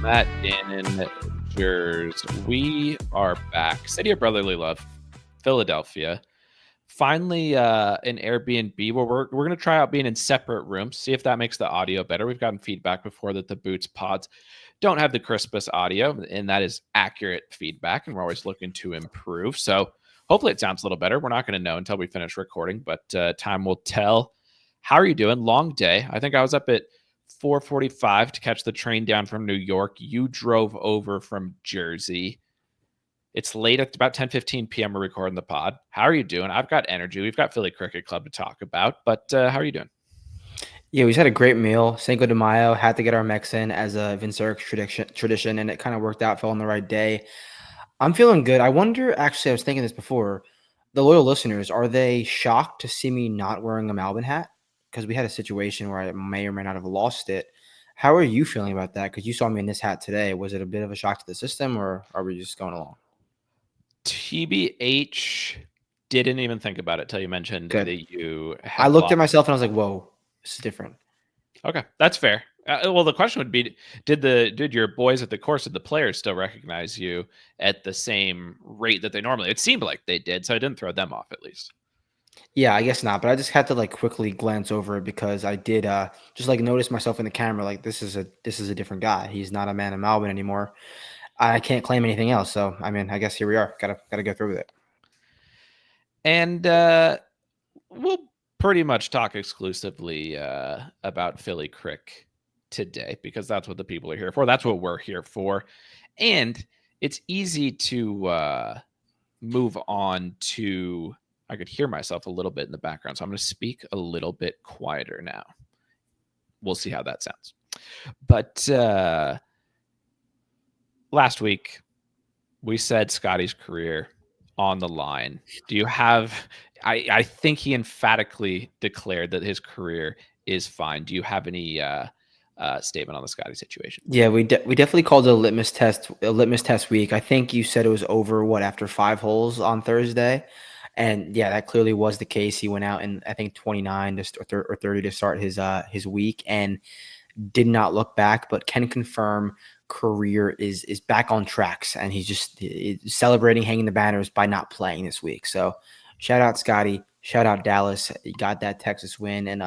Matt, Dan, Jers. We are back. City of Brotherly Love, Philadelphia. Finally, an Airbnb where we're going to try out being in separate rooms, see if that makes the audio better. We've gotten feedback before that the Boots pods don't have the crispest audio, and that is accurate feedback, and we're always looking to improve. So hopefully it sounds a little better. We're not going to know until we finish recording, but time will tell. How are you doing? Long day. I think I was up at 4:45 to catch the train down from New York. You drove over from Jersey. It's late at about 10:15 p.m. We're recording the pod. How are you doing? I've got energy. We've got Philly Cricket Club to talk about, but how are you doing? Yeah, we just had a great meal. Cinco de Mayo, had to get our Mex in as a Vincerc tradition, and it kind of worked out, fell on the right day. I'm feeling good. I wonder, actually, I was thinking this before, the loyal listeners, are they shocked to see me not wearing a Melbourne hat? Because we had a situation where I may or may not have lost it. How are you feeling about that? Because you saw me in this hat today. Was it a bit of a shock to the system, or are we just going along? TBH, didn't even think about it till you mentioned Good. that you I had looked at lost. myself and I was like, whoa, this is different. Okay, that's fair. Well, the question would be: did your boys at the course, did the players still recognize you at the same rate that they normally? It seemed like they did, so I didn't throw them off at least. Yeah, I guess not, but I just had to like quickly glance over it because I did just like notice myself in the camera like this is a different guy. He's not a man of Melbourne anymore. I can't claim anything else, so I mean, I guess here we are. Gotta go through with it. And we'll pretty much talk exclusively about Philly Crick today because that's what the people are here for. That's what we're here for. And it's easy to move on to. I could hear myself a little bit in the background, so I'm going to speak a little bit quieter now. We'll see how that sounds. But last week, we said Scottie's career on the line. Do you have? I think he emphatically declared that his career is fine. Do you have any statement on the Scottie situation? Yeah, we definitely called it a litmus test week. I think you said it was over after 5 holes on Thursday, and yeah, that clearly was the case. He went out in I think 29 or 30 to start his week and did not look back, but can confirm career is back on tracks, and he's just celebrating, hanging the banners by not playing this week. So shout out Scottie, shout out Dallas. You got that Texas win, and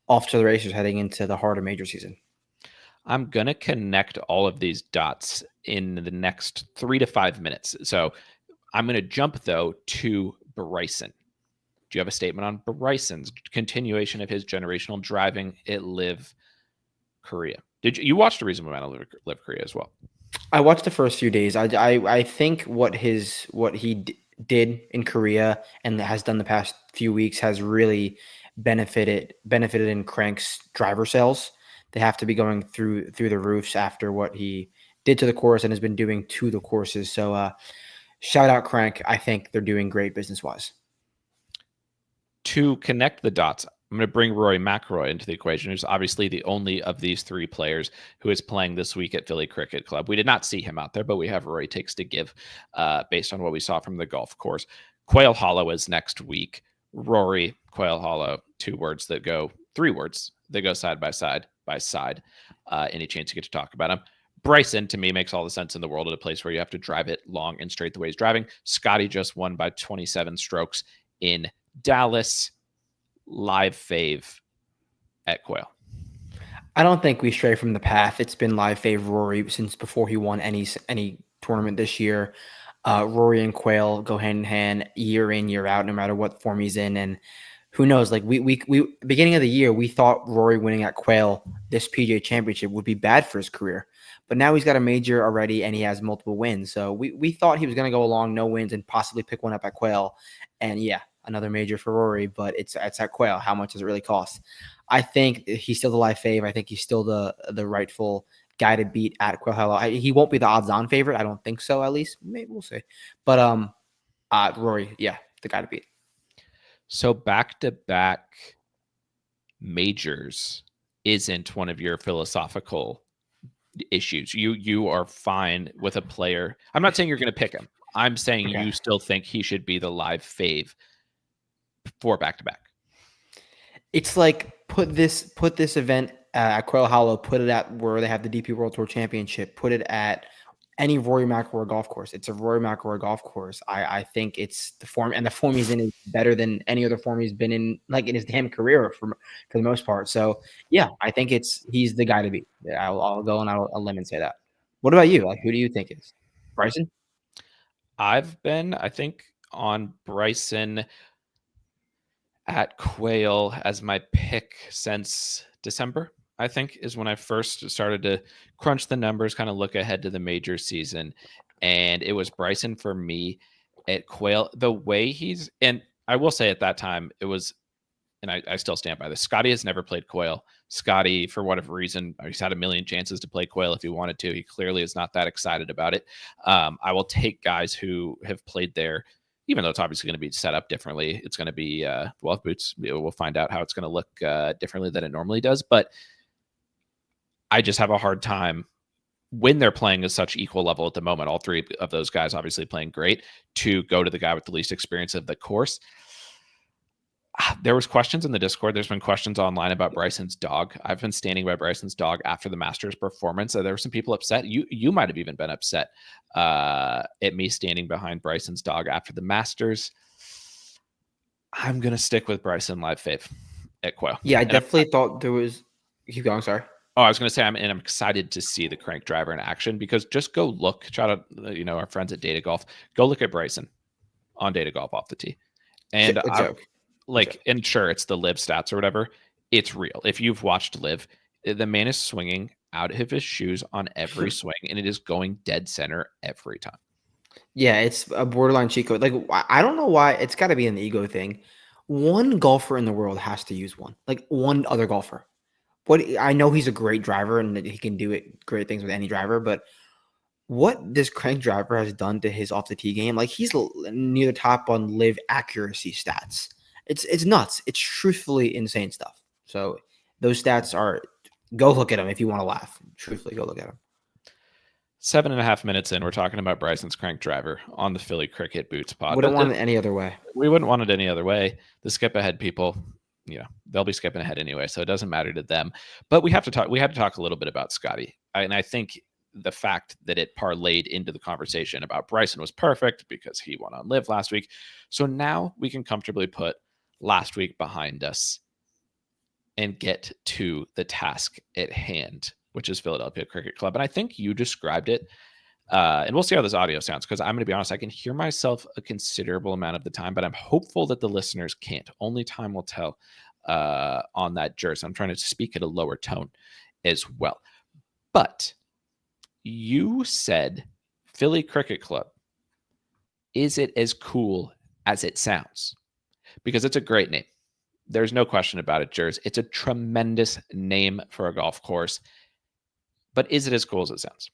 off to the races heading into the heart of major season. I'm gonna connect all of these dots in the next 3 to 5 minutes. So I'm gonna jump though to Bryson. Do you have a statement on Bryson's continuation of his generational driving at Live Korea? Did you watch the reasonable amount of Live Korea as well? I watched the first few days. I think what did in Korea and has done the past few weeks has really benefited in Crank's driver sales. They have to be going through the roofs after what he did to the course and has been doing to the courses. So shout out Crank. I think they're doing great business wise. To connect the dots, I'm going to bring Rory McIlroy into the equation, who's obviously the only of these three players who is playing this week at Philly Cricket Club. We did not see him out there, but we have Rory takes to give based on what we saw from the golf course. Quail Hollow is next week. Rory, Quail Hollow, three words that go side by side. Any chance you get to talk about him? Bryson, to me, makes all the sense in the world at a place where you have to drive it long and straight the way he's driving. Scottie just won by 27 strokes in Dallas. Live fave at Quail. I don't think we stray from the path. It's been live fave Rory since before he won any tournament this year. Rory and Quail go hand in hand year in, year out, no matter what form he's in. And who knows? Like we beginning of the year, we thought Rory winning at Quail this PGA Championship would be bad for his career, but now he's got a major already and he has multiple wins. So we thought he was going to go along, no wins, and possibly pick one up at Quail. And yeah, another major for Rory, but it's at Quail. How much does it really cost? I think he's still the live fave. I think he's still the rightful guy to beat at Quail Hollow. He won't be the odds-on favorite. I don't think so. At least maybe we'll see. But Rory, yeah, the guy to beat. So back-to-back majors isn't one of your philosophical issues. You are fine with a player. I'm not saying you're going to pick him. I'm saying you still think he should be the live fave for back-to-back. It's like put this event at Quail Hollow, put it at where they have the DP World Tour Championship, put it at any Rory McIlroy golf course. It's a Rory McIlroy golf course. I think it's the form, and the form he's in is better than any other form he's been in, like in his damn career for the most part. So yeah, I think he's the guy to beat. Yeah, I'll go and I'll limb and say that. What about you? Like, who do you think is Bryson? I've been, I think, on Bryson at Quail as my pick since December, I think, is when I first started to crunch the numbers, kind of look ahead to the major season. And it was Bryson for me at Quail. The way and I will say at that time, it was, and I still stand by this. Scottie has never played Quail. Scottie, for whatever reason, he's had a million chances to play Quail if he wanted to. He clearly is not that excited about it. I will take guys who have played there, even though it's obviously going to be set up differently. It's going to be, well, Boots, we'll find out how it's going to look differently than it normally does. But I just have a hard time when they're playing at such equal level at the moment. All three of those guys obviously playing great, to go to the guy with the least experience of the course. There was questions in the Discord. There's been questions online about Bryson's dog. I've been standing by Bryson's dog after the Masters performance. There were some people upset. You might have even been upset at me standing behind Bryson's dog after the Masters. I'm gonna stick with Bryson live fave at Quail. Yeah, I definitely thought there was. Keep going. Sorry. Oh, I was going to say I'm excited to see the crank driver in action, because just go look. Shout out, our friends at Data Golf. Go look at Bryson on Data Golf off the tee, and A joke. and sure, it's the live stats or whatever. It's real. If you've watched live, the man is swinging out of his shoes on every swing, and it is going dead center every time. Yeah, it's a borderline cheat code. Like, I don't know why. It's got to be an ego thing. One golfer in the world has to use one. Like, one other golfer. What I know, he's a great driver and that he can do great things with any driver. But what this crank driver has done to his off the tee game, like he's near the top on live accuracy stats. It's nuts. It's truthfully insane stuff. So those stats are. Go look at them if you want to laugh. Truthfully, go look at them. 7.5 minutes in, we're talking about Bryson's crank driver on the Philly Cricket Boots pod. Wouldn't want it any other way. We wouldn't want it any other way. The skip ahead people, they'll be skipping ahead anyway, so it doesn't matter to them. But we had to talk a little bit about Scottie. And I think the fact that it parlayed into the conversation about Bryson was perfect, because he won on live last week. So now we can comfortably put last week behind us and get to the task at hand, which is Philadelphia Cricket Club. And I think you described it. And we'll see how this audio sounds, because I'm going to be honest, I can hear myself a considerable amount of the time, but I'm hopeful that the listeners can't. Only time will tell on that jersey. I'm trying to speak at a lower tone as well. But you said Philly Cricket Club. Is it as cool as it sounds? Because it's a great name. There's no question about it, Jers. It's a tremendous name for a golf course. But is it as cool as it sounds?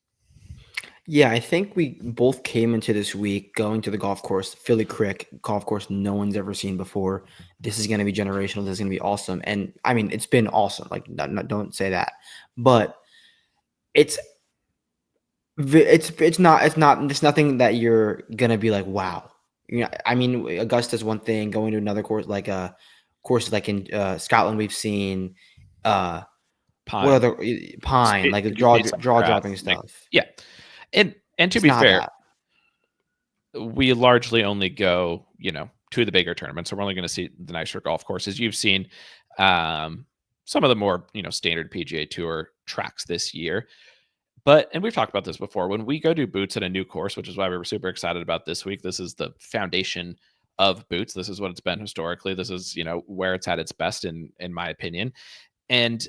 Yeah, I think we both came into this week going to the golf course, Philly Crick golf course no one's ever seen before. This is going to be generational. This is going to be awesome. And I mean, it's been awesome. Like, don't say that. But it's nothing that you're going to be like, wow. I mean, Augusta's one thing, going to another course, like courses like in Scotland, we've seen Pine. what other Pine, like the draw dropping stuff. Yeah. And to be fair, we largely only go, to the bigger tournaments. So we're only going to see the nicer golf courses. You've seen some of the more, standard PGA Tour tracks this year. And we've talked about this before, when we go do Boots at a new course, which is why we were super excited about this week. This is the foundation of Boots. This is what it's been historically. This is, where it's at its best in my opinion. And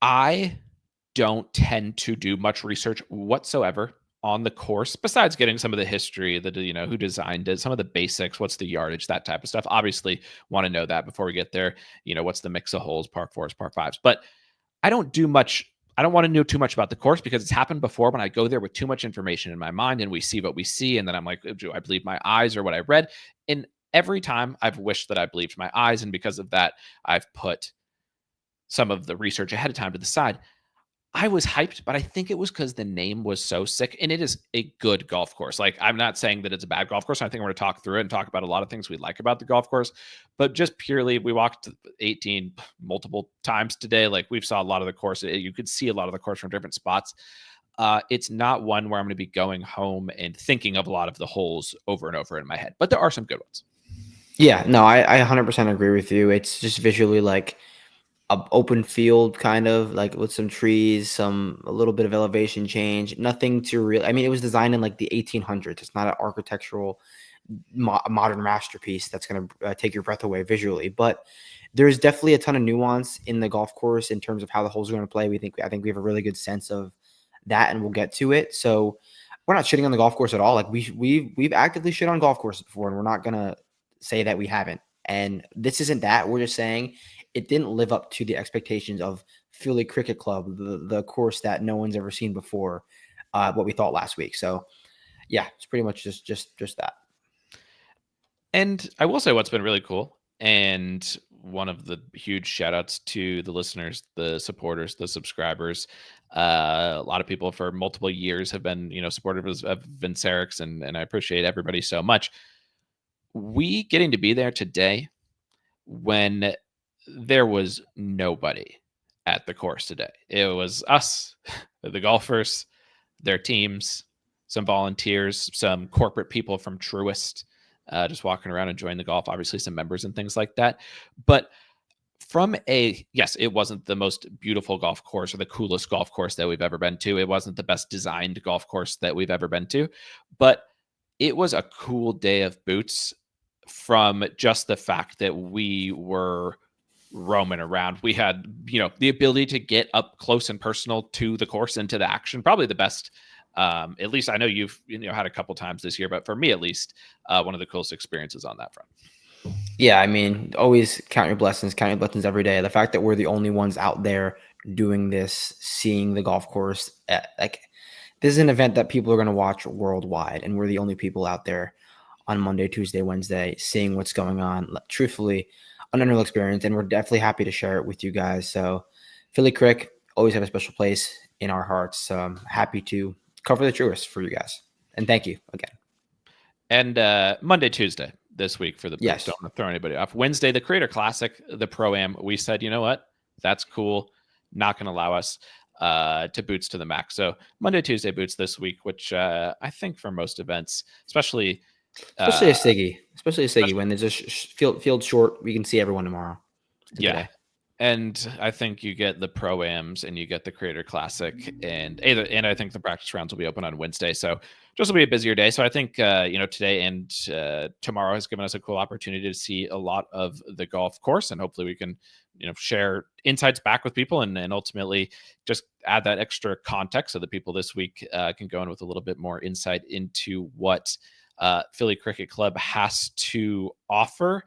I don't tend to do much research whatsoever on the course, besides getting some of the history, who designed it, some of the basics, what's the yardage, that type of stuff. Obviously want to know that before we get there. What's the mix of holes, par fours, par fives. But I don't do much. I don't want to know too much about the course, because it's happened before when I go there with too much information in my mind and we see what we see. And then I'm like, do I believe my eyes or what I read? And every time I've wished that I believed my eyes. And because of that, I've put some of the research ahead of time to the side. I was hyped, but I think it was because the name was so sick, and it is a good golf course. Like, I'm not saying that it's a bad golf course. I think we're going to talk through it and talk about a lot of things we like about the golf course, but just purely, we walked 18 multiple times today. Like, we've saw a lot of the course. You could see a lot of the course from different spots. It's not one where I'm going to be going home and thinking of a lot of the holes over and over in my head, but there are some good ones. Yeah, no, I 100% agree with you. It's just visually like a open field, kind of like with some trees, a little bit of elevation change. Nothing to really. I mean, it was designed in like the 1800s. It's not an architectural modern masterpiece that's going to take your breath away visually, but there's definitely a ton of nuance in the golf course in terms of how the holes are going to play. I think we have a really good sense of that, and we'll get to it. So we're not shitting on the golf course at all. Like we've actively shit on golf courses before, and we're not gonna say that we haven't. And this isn't that. We're just saying it didn't live up to the expectations of Philly Cricket Club, the course that no one's ever seen before. What we thought last week. So yeah, it's pretty much just that. And I will say what's been really cool, and one of the huge shout outs to the listeners, the supporters, the subscribers. A lot of people for multiple years have been, supportive of Vincerix, and I appreciate everybody so much. We getting to be there today when there was nobody at the course today. It was us, the golfers, their teams, some volunteers, some corporate people from Truist, just walking around enjoying the golf, obviously some members and things like that. But yes, it wasn't the most beautiful golf course or the coolest golf course that we've ever been to. It wasn't the best designed golf course that we've ever been to, but it was a cool day of boots from just the fact that we were roaming around. We had, the ability to get up close and personal to the course and to the action. Probably the best. At least I know you've had a couple times this year, but for me at least, one of the coolest experiences on that front. Yeah, I mean, always count your blessings every day. The fact that we're the only ones out there doing this, seeing the golf course, like this is an event that people are going to watch worldwide, and we're the only people out there on Monday, Tuesday, Wednesday, seeing what's going on. Truthfully, an unreal experience, and we're definitely happy to share it with you guys. So, Philly Crick always have a special place in our hearts. So I'm happy to cover the Truist for you guys, and thank you again. And Monday, Tuesday this week for the Boots. Yes. Don't want to throw anybody off. Wednesday, the Creator Classic, the Pro-Am. We said, you know what? That's cool. Not going to allow us to boots to the max. So Monday, Tuesday boots this week, which I think for most events, especially a Siggy, when there's a field short, we can see everyone tomorrow. Yeah. Today. And I think you get the Pro-Ams and you get the Creator Classic, and I think the practice rounds will be open on Wednesday. So just will be a busier day. So I think, today and tomorrow has given us a cool opportunity to see a lot of the golf course, and hopefully we can, share insights back with people and ultimately just add that extra context so that people this week can go in with a little bit more insight into what Philly Cricket Club has to offer.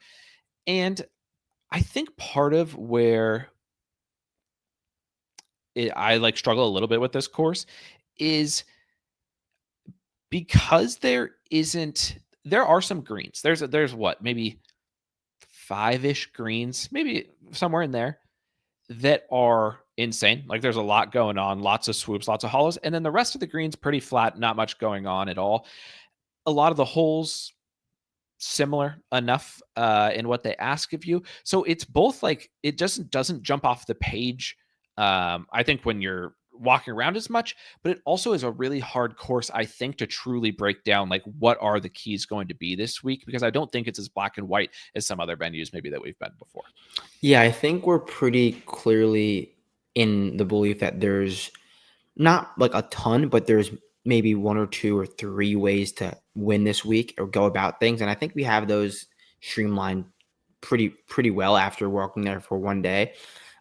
And I think part of where I struggle a little bit with this course is because there are some greens. There's what, maybe 5-ish greens, maybe somewhere in there, that are insane. Like, there's a lot going on, lots of swoops, lots of hollows, and then the rest of the greens pretty flat, not much going on at all. A lot of the holes similar enough in what they ask of you. So it's both like it just doesn't jump off the page. I think when you're walking around as much, but it also is a really hard course, I think, to truly break down like what are the keys going to be this week, because I don't think it's as black and white as some other venues maybe that we've been before. Yeah, I think we're pretty clearly in the belief that there's not like a ton, but there's maybe 1 or 2 or 3 ways to win this week or go about things. And I think we have those streamlined pretty well after walking there for one day.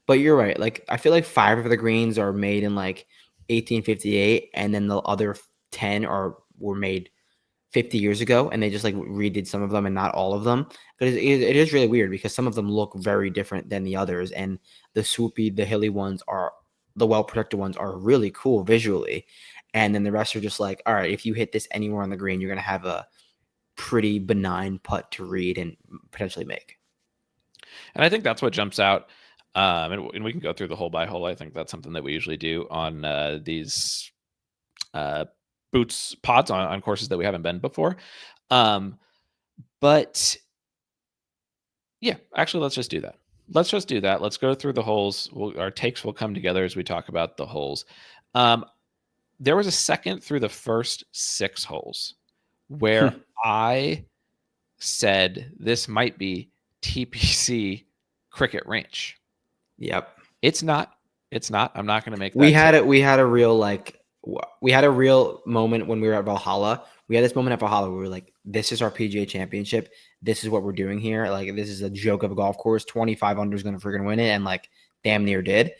But you're right. Like, I feel like 5 of the greens are made in like 1858, and then the other 10 were made 50 years ago, and they just like redid some of them and not all of them. But it is really weird because some of them look very different than the others, and the swoopy, the hilly ones the well protected ones are really cool visually, and then the rest are just like, all right, if you hit this anywhere on the green, you're gonna have a pretty benign putt to read and potentially make. And I think that's what jumps out And we can go through the hole by hole. I think that's something that we usually do on these Boots pods on courses that we haven't been before. But yeah, actually, let's just do that. Let's go through the holes. Our takes will come together as we talk about the holes. There was a second through the first 6 holes where I said this might be TPC cricket range. Yep. It's not. I'm not going to make that. We had a real moment when we were at Valhalla. We had this moment at Valhalla where we were like, this is our PGA championship. This is what we're doing here. Like, this is a joke of a golf course. 25 under is going to freaking win it. And like, damn near did.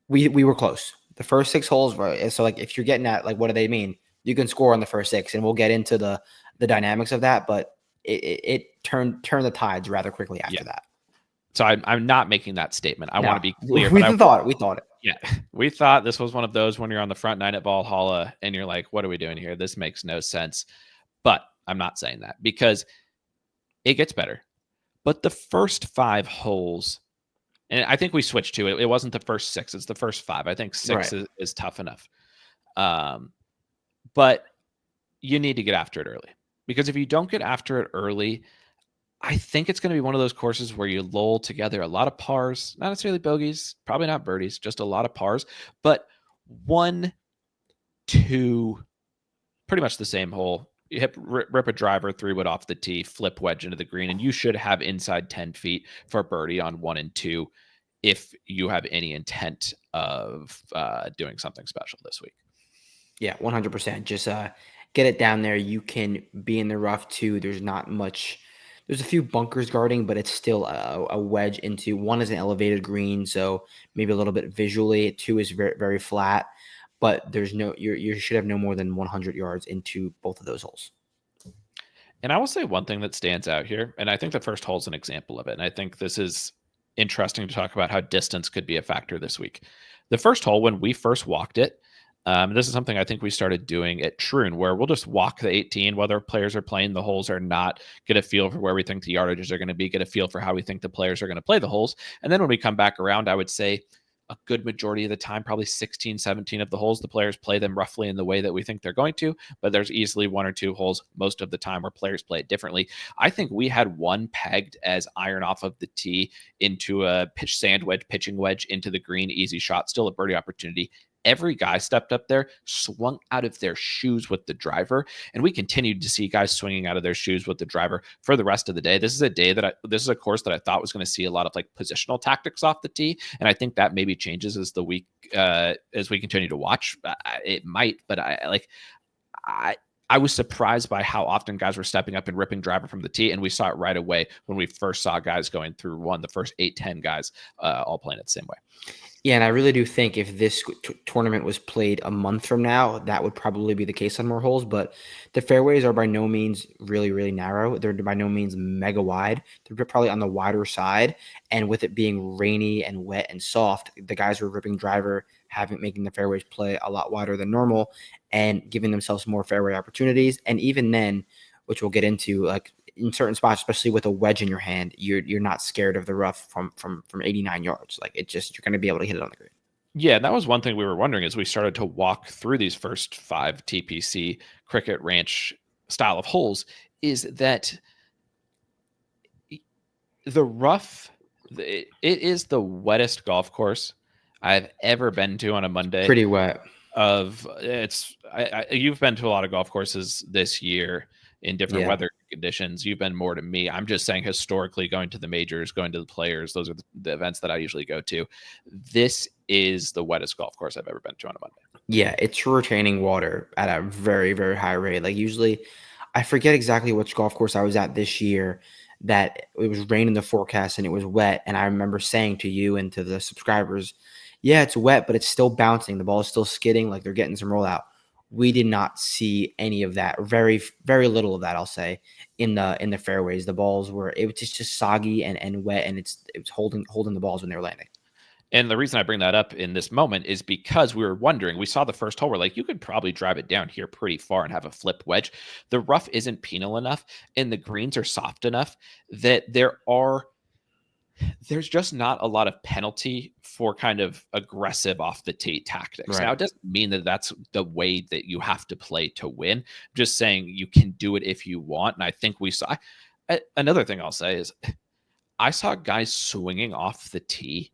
We were close. The first 6 holes were, so like, if you're getting at like, what do they mean? You can score on the first 6, and we'll get into the dynamics of that. But it turned the tides rather quickly after that. So I'm not making that statement. I want to be clear. We thought it. Yeah, we thought this was one of those when you're on the front 9 at Valhalla and you're like, what are we doing here? This makes no sense. But I'm not saying that because it gets better. But the first 5 holes, and I think we switched to it. It wasn't the first 6. It's the first 5. I think 6 is tough enough. But you need to get after it early. Because if you don't get after it early, I think it's going to be one of those courses where you lull together a lot of pars, not necessarily bogeys, probably not birdies, just a lot of pars, but 1, 2, pretty much the same hole. You rip a driver 3-wood off the tee, flip wedge into the green, and you should have inside 10 feet for birdie on 1 and 2 if you have any intent of doing something special this week. Yeah, 100%. Just get it down there. You can be in the rough too. There's not much. There's a few bunkers guarding, but it's still a wedge into. 1 is an elevated green, so maybe a little bit visually. 2 is very, very flat, but there's no. You should have no more than 100 yards into both of those holes. And I will say one thing that stands out here, and I think the first hole is an example of it. And I think this is interesting to talk about how distance could be a factor this week. The first hole, when we first walked it, this is something I think we started doing at Troon, where we'll just walk the 18, whether players are playing the holes or not, get a feel for where we think the yardages are going to be, get a feel for how we think the players are going to play the holes. And then when we come back around, I would say a good majority of the time, probably 16, 17 of the holes, the players play them roughly in the way that we think they're going to, but there's easily 1 or 2 holes most of the time where players play it differently. I think we had one pegged as iron off of the tee into a pitching wedge into the green, easy shot, still a birdie opportunity. Every guy stepped up there, swung out of their shoes with the driver, and we continued to see guys swinging out of their shoes with the driver for the rest of the day. This is a course that I thought was going to see a lot of like positional tactics off the tee, and I think that maybe changes as the week as we continue to watch. It might, but I was surprised by how often guys were stepping up and ripping driver from the tee, and we saw it right away when we first saw guys going through the first 8-10 guys all playing it the same way. Yeah, and I really do think if this tournament was played a month from now, that would probably be the case on more holes. But the fairways are by no means really, really narrow. They're by no means mega wide. They're probably on the wider side. And with it being rainy and wet and soft, the guys were ripping driver, making the fairways play a lot wider than normal and giving themselves more fairway opportunities. And even then, which we'll get into, like in certain spots, especially with a wedge in your hand, you're not scared of the rough from 89 yards. Like you're going to be able to hit it on the green. Yeah, that was one thing we were wondering as we started to walk through these first 5 TPC Cricket Ranch style of holes is that the rough, it is the wettest golf course I've ever been to on a Monday. Pretty wet. You've been to a lot of golf courses this year in different weather conditions. You've been more to me. I'm just saying historically going to the majors, going to the players, those are the events that I usually go to. This is the wettest golf course I've ever been to on a Monday. Yeah, it's retaining water at a very, very high rate. Like usually, I forget exactly which golf course I was at this year that it was rain in the forecast and it was wet. And I remember saying to you and to the subscribers, yeah, it's wet, but it's still bouncing. The ball is still skidding, like they're getting some rollout. We did not see any of that. Very, very little of that, I'll say, in the fairways. The balls it was just soggy and wet, and it was holding the balls when they were landing. And the reason I bring that up in this moment is because we were wondering, we saw the first hole, we're like, you could probably drive it down here pretty far and have a flip wedge. The rough isn't penal enough, and the greens are soft enough that there are there's just not a lot of penalty for kind of aggressive off the tee tactics. Now, Right. it doesn't mean that that's the way that you have to play to win. I'm just saying you can do it if you want. And I think we saw another thing I'll say is I saw guys swinging off the tee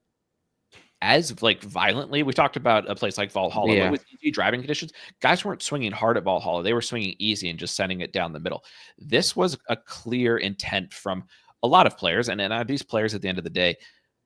as like violently. We talked about a place like Valhalla, but Yeah. with easy driving conditions, guys weren't swinging hard at Valhalla. They were swinging easy and just sending it down the middle. This was a clear intent from a lot of players, and these players at the end of the day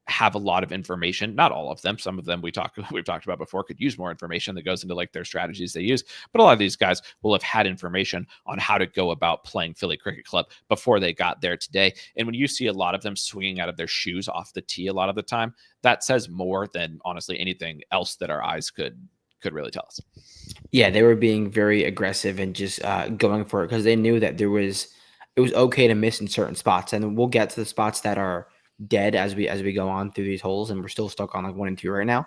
have a lot of information. Not all of them. Some of them we've talked about before could use more information that goes into like their strategies they use. But a lot of these guys will have had information on how to go about playing Philly Cricket Club before they got there today. And when you see a lot of them swinging out of their shoes off the tee a lot of the time, that says more than honestly anything else that our eyes could really tell us. Yeah, they were being very aggressive and just going for it because they knew that it was okay to miss in certain spots, and we'll get to the spots that are dead as we go on through these holes, and we're still stuck on like 1 and 2 right now.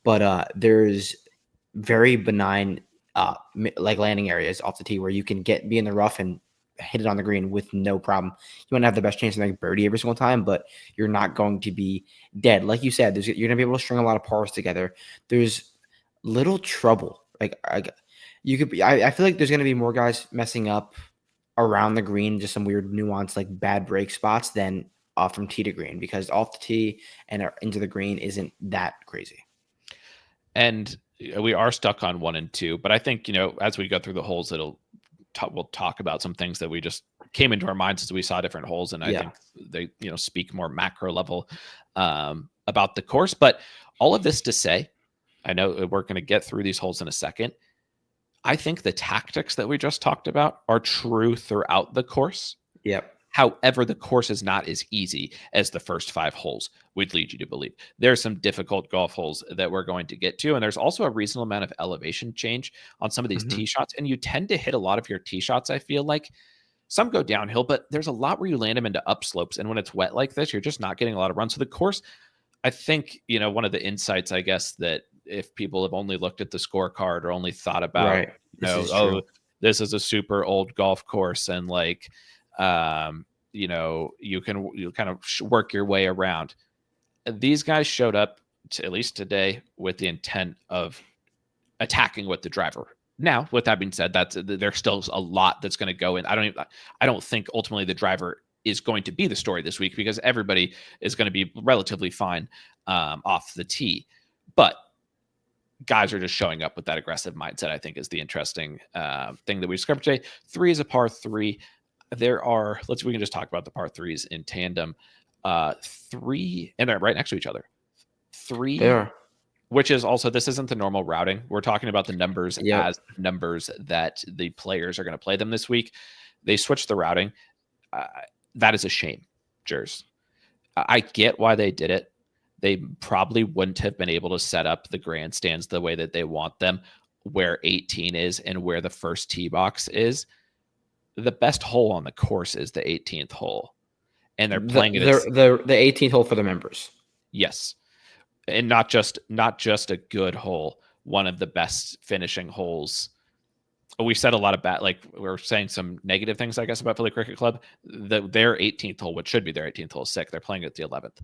But there's very benign like landing areas off the tee where you can be in the rough and hit it on the green with no problem. You want to have the best chance to make birdie every single time, but you're not going to be dead. Like you said, you're going to be able to string a lot of pars together. There's little trouble. You could be. I feel like there's going to be more guys messing up around the green, just some weird nuance like bad break spots than off from tee to green, because off the tee and into the green isn't that crazy. And we are stuck on 1 and 2, but I think, as we go through the holes, we'll talk about some things that we just came into our minds as we saw different holes. And I think they, speak more macro level about the course. But all of this to say, I know we're going to get through these holes in a second. I think the tactics that we just talked about are true throughout the course. Yep. However, the course is not as easy as the first 5 holes would lead you to believe. There's some difficult golf holes that we're going to get to, and there's also a reasonable amount of elevation change on some of these tee shots, and you tend to hit a lot of your tee shots, I feel like. Some go downhill, but there's a lot where you land them into upslopes, and when it's wet like this, you're just not getting a lot of runs. So the course, I think, one of the insights, I guess, that if people have only looked at the scorecard or only thought about, this is a super old golf course, and like, you kind of work your way around. These guys showed up at least today with the intent of attacking with the driver. Now, with that being said, there's still a lot that's going to go in. I don't think ultimately the driver is going to be the story this week, because everybody is going to be relatively fine off the tee. But guys are just showing up with that aggressive mindset, I think, is the interesting thing that we discovered today. 3 is a par 3. We can just talk about the par 3s in tandem. 3, and they're right next to each other. 3, they are. Which is also, this isn't the normal routing. We're talking about the numbers as numbers that the players are going to play them this week. They switched the routing. That is a shame, Jers. I get why they did it. They probably wouldn't have been able to set up the grandstands the way that they want them, where 18 is and where the first tee box is. The best hole on the course is the 18th hole, and they're playing it. The 18th hole for the members. Yes, and not just a good hole. One of the best finishing holes. We said a lot of bad, like we're saying some negative things, I guess, about Philly Cricket Club. Their 18th hole, which should be their 18th hole, is sick. They're playing at the 11th,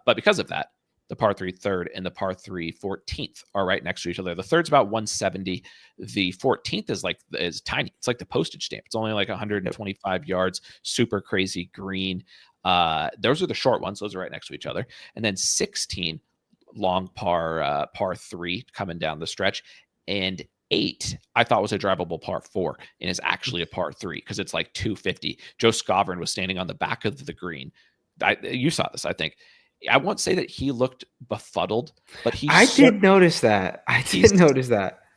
but because of that, the par 3 third and the par 3 14th are right next to each other. The third's about 170. The 14th is tiny. It's like the postage stamp. It's only like 125 yards. Super crazy green. Those are the short ones. Those are right next to each other. And then 16 long par 3 coming down the stretch, and 8 I thought was a drivable par 4 and is actually a par 3 because it's like 250. Joe Scovern was standing on the back of the green. You saw this, I think. I won't say that he looked befuddled, but I did notice that.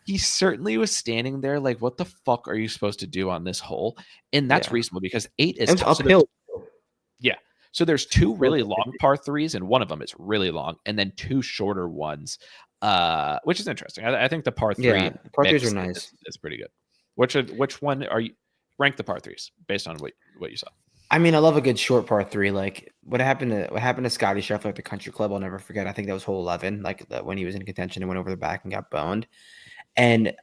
He certainly was standing there like, what the fuck are you supposed to do on this hole? And that's reasonable, because 8 is uphill. So there's 2 really long par 3s, and one of them is really long, and then 2 shorter ones, which is interesting. I think the par 3 par 3s are nice. It's pretty good. Which one are you rank the par 3s based on what you saw? I mean, I love a good short par 3. Like what happened to Scottie Scheffler at the Country Club, I'll never forget. I think that was hole 11, when he was in contention and went over the back and got boned. And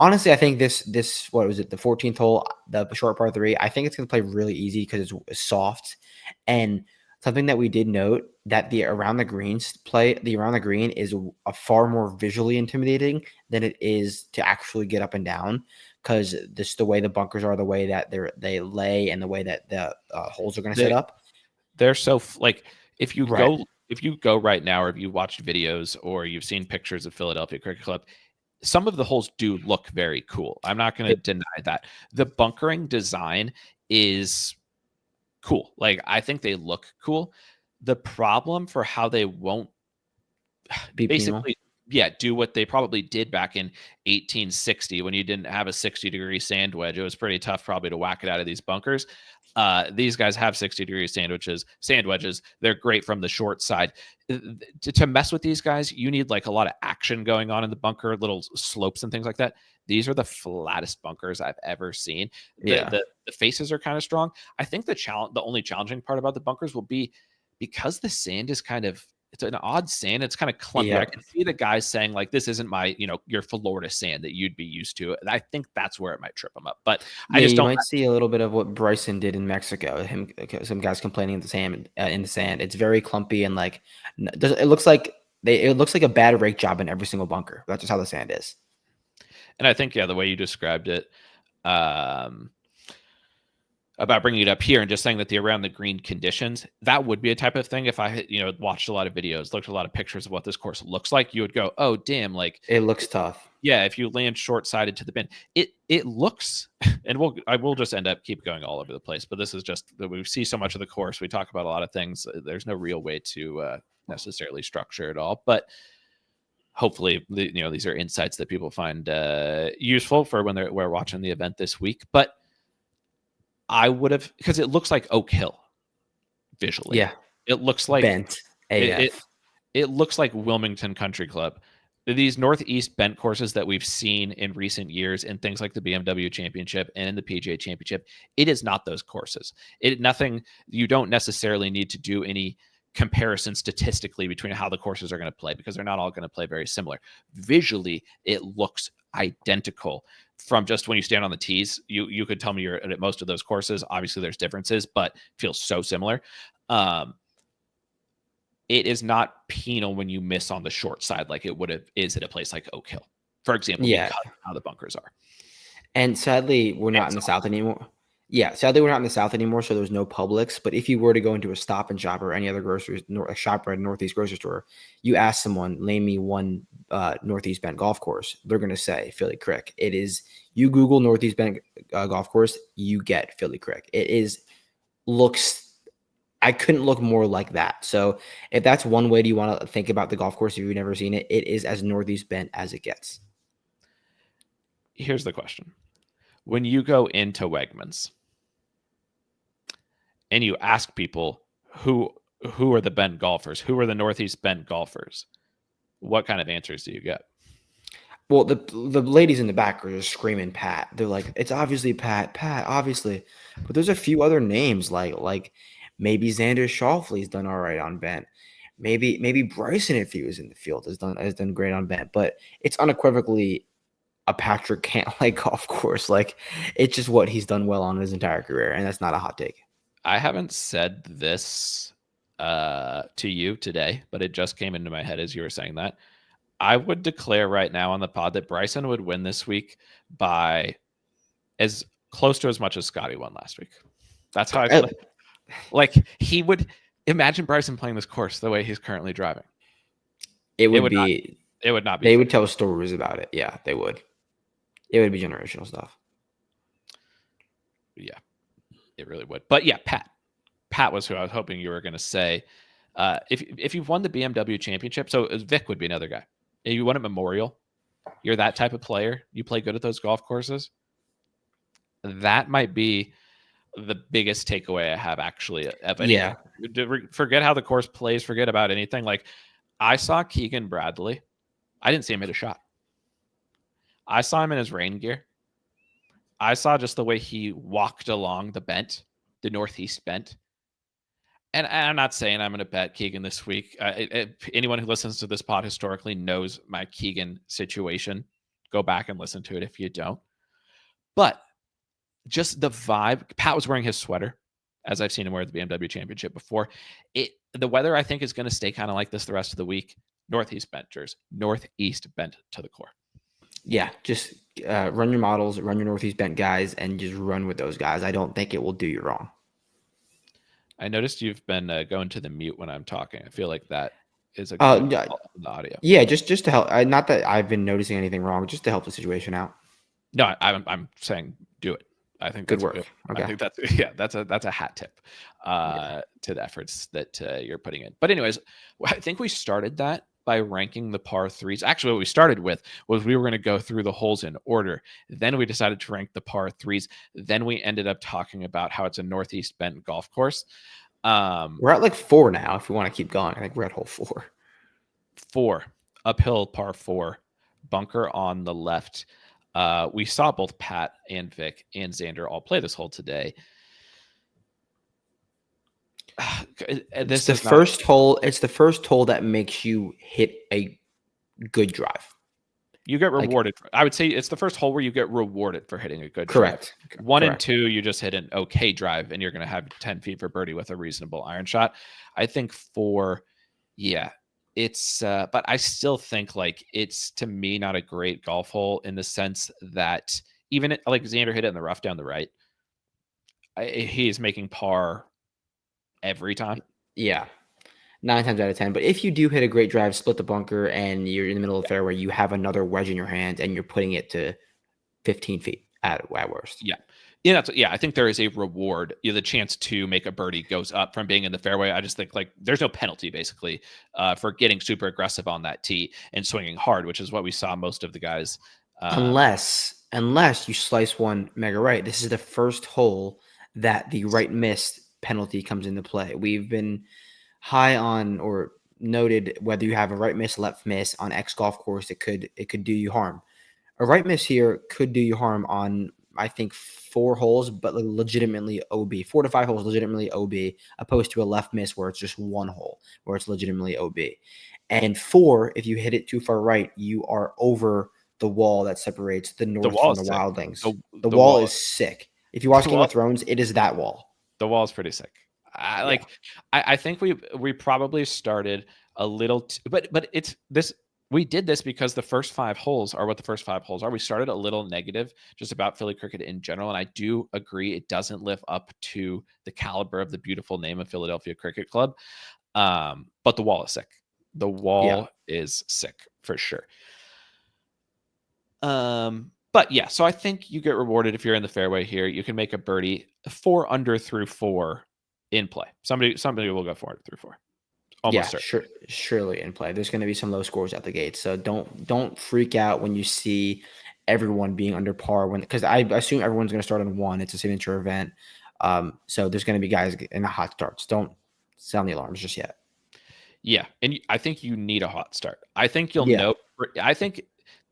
Honestly, I think this what was it, the 14th hole, the short par three. I think it's going to play really easy because it's soft, and something that we did note that the around the green is a far more visually intimidating than it is to actually get up and down because this the way the bunkers are, the way that they lay, and the way that the holes are going to set They up. they're so like if you Right. go right now, or if you watched videos or you've seen pictures of Philadelphia Cricket Club, some of the holes do look very cool. I'm not going to It deny that. The bunkering design is cool. Like I think they look cool. The problem for how they won't be penal. basically, yeah, do what they probably did back in 1860 when you didn't have a 60-degree sand wedge. It was pretty tough probably to whack it out of these bunkers. These guys have 60-degree sand wedges. They're great from the short side. To mess with these guys, you need like a lot of action going on in the bunker, little slopes and things like that. These are the flattest bunkers I've ever seen. The Yeah. the, the faces are kind of strong. I think the only challenging part about the bunkers will be because the sand is kind of it's an odd sand. It's kind of clumpy. I Yep. can see the guys saying like, "This isn't my, your Florida sand that you'd be used to." And I think that's where it might trip them up. But I Yeah, just you don't. might see a little bit of what Bryson did in Mexico. Some guys complaining in the sand. It's very clumpy and like it looks like it looks like a bad rake job in every single bunker. That's just how the sand is. And I think, yeah, the way you described it, um, about bringing it up here and just saying that the around the green conditions, that would be a type of thing. If I had, watched a lot of videos, looked at a lot of pictures of what this course looks like, you would go, "Oh, damn!" Like, It looks tough. yeah, if you land short sided to the bin, it looks, and I will just end up keep going all over the place. But this is just that we see so much of the course. We talk about a lot of things. There's no real way to necessarily structure it all, but hopefully, these are insights that people find useful for when we're watching the event this week. But I would have, because it looks like Oak Hill visually. Yeah, It looks like bent it, it AF. it looks like Wilmington Country Club. These Northeast bent courses that we've seen in recent years in things like the BMW Championship and in the PGA Championship, it is not those courses. You don't necessarily need to do any comparison statistically between how the courses are going to play because they're not all going to play very similar. Visually, it looks identical from just when you stand on the tees. You could tell me you're at most of those courses. Obviously, there's differences, but feels so similar. It is not penal when you miss on the short side like it would have is at a place like Oak Hill, for example, Yeah, because of how the bunkers are. and sadly, we're not And in the South anymore. Yeah, sadly, we're not in the South anymore, so there's no Publix. But if you were to go into a Stop and Shop or any other grocery a shop or a Northeast grocery store, you ask someone, name me one Northeast Bend golf course, they're going to say Philly Creek. It is, you Google Northeast Bend golf course, you get Philly Creek. It is, looks, I couldn't look more like that. So if that's one way do you want to think about the golf course, if you've never seen it, it is as Northeast Bend as it gets. here's the question. When you go into Wegmans and you ask people who are the Bend golfers, who are the Northeast Bend golfers, what kind of answers do you get? Well, the ladies in the back are just screaming Pat. They're like, it's obviously Pat, obviously. But there's a few other names like maybe Xander Schauffele's done all right on bent. Maybe Bryson, if he was in the field, has done great on bent. But it's unequivocally a Patrick Cantlay golf course. Like it's just what he's done well on his entire career, and that's not a hot take. I haven't said this to you today, but it just came into my head as you were saying that. I would declare right now on the pod that Bryson would win this week by as close to as much as Scottie won last week. That's how I feel. Like he would imagine Bryson playing this course the way he's currently driving. It would be. It would not be. They fair. would tell stories about it. Yeah, they would. It would be generational stuff. Yeah, it really would. But yeah, Pat was who I was hoping you were going to say. If you've won the BMW Championship, so Vic would be another guy. If you won at Memorial, you're that type of player. You play good at those golf courses. That might be the biggest takeaway I have actually of anything. Yeah. Forget how the course plays. Forget about anything. Like I saw Keegan Bradley. I didn't see him hit a shot. I saw him in his rain gear. I saw just the way he walked along the Northeast bent. And I'm not saying I'm going to bet Keegan this week. Anyone who listens to this pod historically knows my Keegan situation Go back and listen to it if you don't. But just the vibe. Pat was wearing his sweater, as I've seen him wear at the BMW Championship before. The weather, I think, is going to stay kind of like this the rest of the week. Northeast benters, northeast bent to the core. Yeah, just run your models, run your northeast bent guys, and just run with those guys. I don't think it will do you wrong. I noticed you've been going to the mute when I'm talking. I feel like that is a good Yeah, the audio. Yeah, just to help. Not that I've been noticing anything wrong, just to help the situation out. No, I'm saying do it. I think Good that's work. Okay. I think that's that's a hat tip to the efforts that you're putting in. But anyways, I think we started that by ranking the par threes. Actually, what we started with was we were going to go through the holes in order. Then we decided to rank the par threes. Then we ended up talking about how it's a northeast bent golf course. We're at like 4 now. If we want to keep going, I think we're at hole 4. 4 uphill par 4, bunker on the left. We saw both Pat and Vic and Xander all play this hole today. It's the first hole. It's the first hole that makes you hit a good drive. You get rewarded. I would say it's the first hole where you get rewarded for hitting a good drive. 1 and 2, you just hit an okay drive, and you're going to have 10 feet for birdie with a reasonable iron shot. I think 4, yeah, it's. But I still think like it's to me not a great golf hole in the sense that even like Xander hit it in the rough down the right. He's making par every time. Yeah. 9 times out of 10. But if you do hit a great drive, split the bunker, and you're in the middle of the fairway, you have another wedge in your hand, and you're putting it to 15 feet at worst. Yeah. I think there is a reward. The chance to make a birdie goes up from being in the fairway. I just think like there's no penalty basically for getting super aggressive on that tee and swinging hard, which is what we saw most of the guys. Unless you slice one mega right. This is the first hole that the right miss penalty comes into play. We've been high on or noted whether you have a right miss, left miss on X golf course, it could do you harm. A right miss here could do you harm on I think 4 holes, but legitimately OB. 4 to 5 holes legitimately OB, opposed to a left miss where it's just 1 hole where it's legitimately OB. And 4, if you hit it too far right, you are over the wall that separates the north from the wildlings. The wall is sick. If you watch Game of Thrones, it is that wall. The wall is pretty sick. I think we probably started a little, but it's this. We did this because the first 5 holes are what the first 5 holes are. We started a little negative just about Philly cricket in general, and I do agree it doesn't live up to the caliber of the beautiful name of Philadelphia Cricket Club. But the wall is sick. The wall is sick for sure. But yeah, so I think you get rewarded if you're in the fairway here. You can make a birdie 4 under through 4 in play. Somebody will go 4 under through 4. Almost surely in play. There's going to be some low scores out the gate, so don't freak out when you see everyone being under par. Because I assume everyone's going to start on 1. It's a signature event, so there's going to be guys in the hot starts. Don't sound the alarms just yet. Yeah, and I think you need a hot start. I think you'll know. I think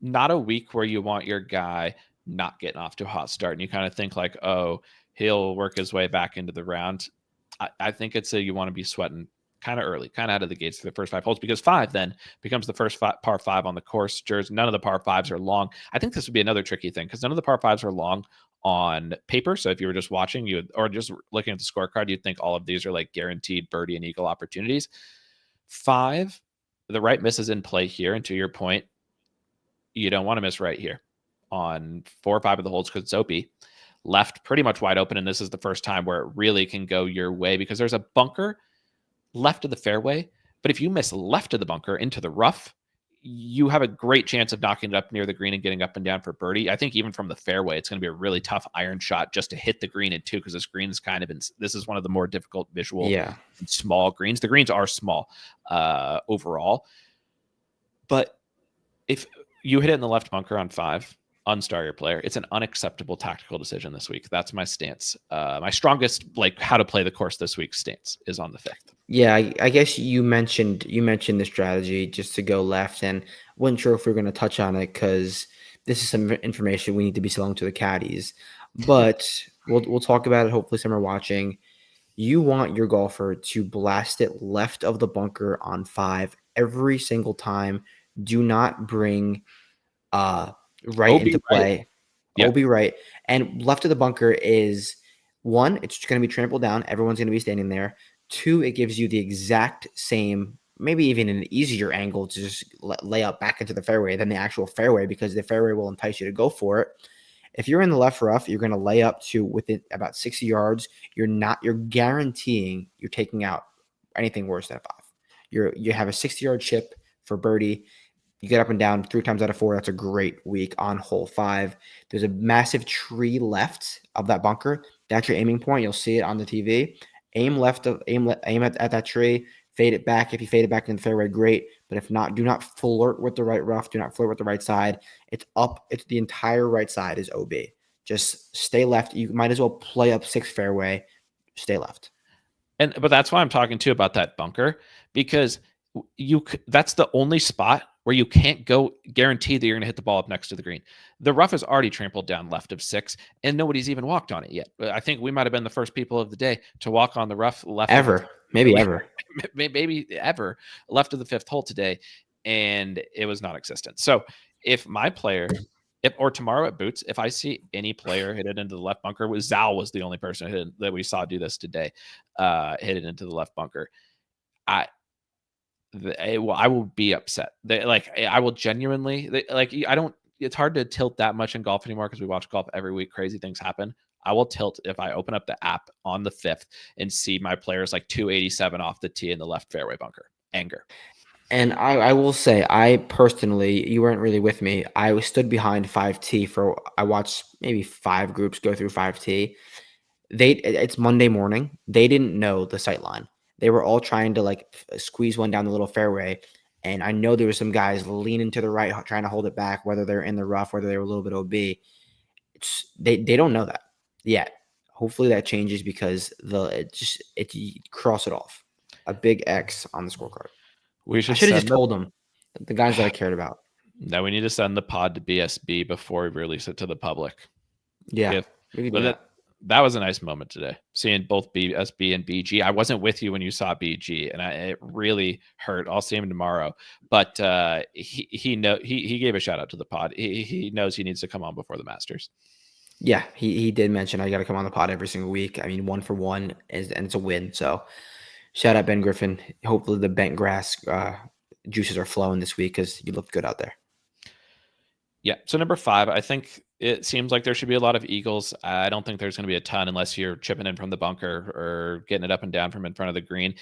not a week where you want your guy not getting off to a hot start, and you kind of think like, oh, he'll work his way back into the round. I think it's you want to be sweating kind of early, kind of out of the gates for the first 5 holes, because 5 then becomes the first par 5 on the course. None of the par 5s are long. I think this would be another tricky thing because none of the par 5s are long on paper. So if you were just watching, or just looking at the scorecard, you'd think all of these are like guaranteed birdie and eagle opportunities. 5, the right miss is in play here. And to your point, you don't want to miss right here on 4 or 5 of the holes because it's OP. Left pretty much wide open, and this is the first time where it really can go your way because there's a bunker left of the fairway, but if you miss left of the bunker into the rough, you have a great chance of knocking it up near the green and getting up and down for birdie. I think even from the fairway, it's going to be a really tough iron shot just to hit the green in 2 because this green is this is one of the more difficult visual small greens. The greens are small overall, but if you hit it in the left bunker on 5, unstar your player. It's an unacceptable tactical decision this week. That's my stance. My strongest, like how to play the course this week stance is on the 5th. Yeah, I guess you mentioned the strategy just to go left, and wasn't sure if we are going to touch on it because this is some information we need to be selling to the caddies. But we'll talk about it. Hopefully, some are watching. You want your golfer to blast it left of the bunker on 5 every single time. Do not bring right OB into right. play. Yeah. OB right. And left of the bunker is one, it's going to be trampled down. Everyone's going to be standing there. Two, it gives you the exact same, maybe even an easier angle to just lay out back into the fairway than the actual fairway, because the fairway will entice you to go for it. If you're in the left rough, you're going to lay up to within about 60 yards. You're guaranteeing you're taking out anything worse than a five. You have a 60-yard chip for birdie. You get up and down 3 times out of 4. That's a great week on hole 5. There's a massive tree left of that bunker. That's your aiming point. You'll see it on the TV. Aim at that tree. Fade it back. If you fade it back in the fairway, great. But if not, do not flirt with the right rough. Do not flirt with the right side. It's up. It's the entire right side is OB. Just stay left. You might as well play up 6 fairway. Stay left. But that's why I'm talking too about that bunker, because that's the only spot where you can't go guarantee that you're going to hit the ball up next to the green. The rough is already trampled down left of 6, and nobody's even walked on it yet. I think we might have been the first people of the day to walk on the rough left Ever. Maybe ever. maybe ever left of the 5th hole today, and it was non-existent. So if my player, or tomorrow at Boots, if I see any player hit it into the left bunker, Zal was the only person that we saw do this today, hit it into the left bunker. I will be upset. I will genuinely I don't. It's hard to tilt that much in golf anymore because we watch golf every week. Crazy things happen. I will tilt if I open up the app on the 5th and see my players like 287 off the tee in the left fairway bunker. Anger. And I will say, I personally, you weren't really with me. I stood behind 5T I watched maybe 5 groups go through 5T. It's Monday morning. They didn't know the sight line. They were all trying to squeeze one down the little fairway. And I know there were some guys leaning to the right, trying to hold it back, whether they're in the rough, whether they were a little bit OB. They don't know that yet. Hopefully that changes, because you cross it off. A big X on the scorecard. We I should should have send just told them, the guys that I cared about. Now we need to send the pod to BSB before we release it to the public. Yeah, we could do that. That was a nice moment today, seeing both BSB and BG. I wasn't with you when you saw BG, and it really hurt. I'll see him tomorrow, but he gave a shout out to the pod. He knows he needs to come on before the Masters. Yeah, he did mention I got to come on the pod every single week. I mean, 1 for 1 and it's a win. So shout out Ben Griffin. Hopefully the bent grass juices are flowing this week, because you look good out there. Yeah. So number 5, I think it seems like there should be a lot of eagles. I don't think there's going to be a ton unless you're chipping in from the bunker or getting it up and down from in front of the green.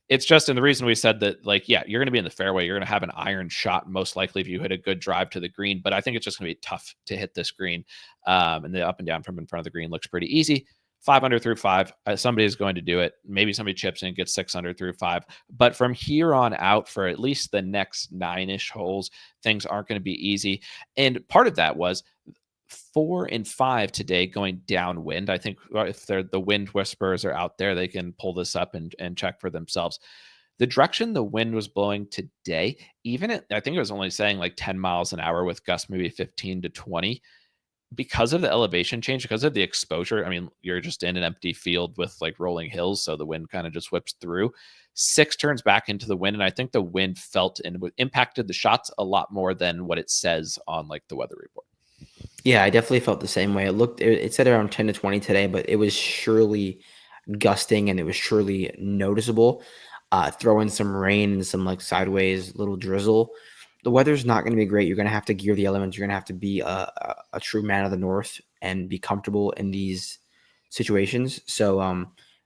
It's just, and the reason we said that, you're going to be in the fairway. You're going to have an iron shot, most likely, if you hit a good drive to the green. But I think it's just going to be tough to hit this green. And the up and down from in front of the green looks pretty easy. 5 under through 5. Somebody is going to do it. Maybe somebody chips in and gets 6 under through 5. But from here on out, for at least the next 9-ish holes, things aren't going to be easy. And part of that was 4 and 5 today going downwind. I think if the wind whisperers are out there, they can pull this up and check for themselves. The direction the wind was blowing today, I think it was only saying 10 miles an hour with gusts maybe 15 to 20. Because of the elevation change, because of the exposure, I mean, you're just in an empty field with rolling hills, so the wind kind of just whips through. 6 turns back into the wind, and I think the wind felt and impacted the shots a lot more than what it says on the weather report. Yeah, I definitely felt the same way. It said around 10 to 20 today, but it was surely gusting, and it was surely noticeable. Throw in some rain and some sideways little drizzle. The weather's not going to be great. You're going to have to gear the elements. You're going to have to be a true man of the North and be comfortable in these situations. So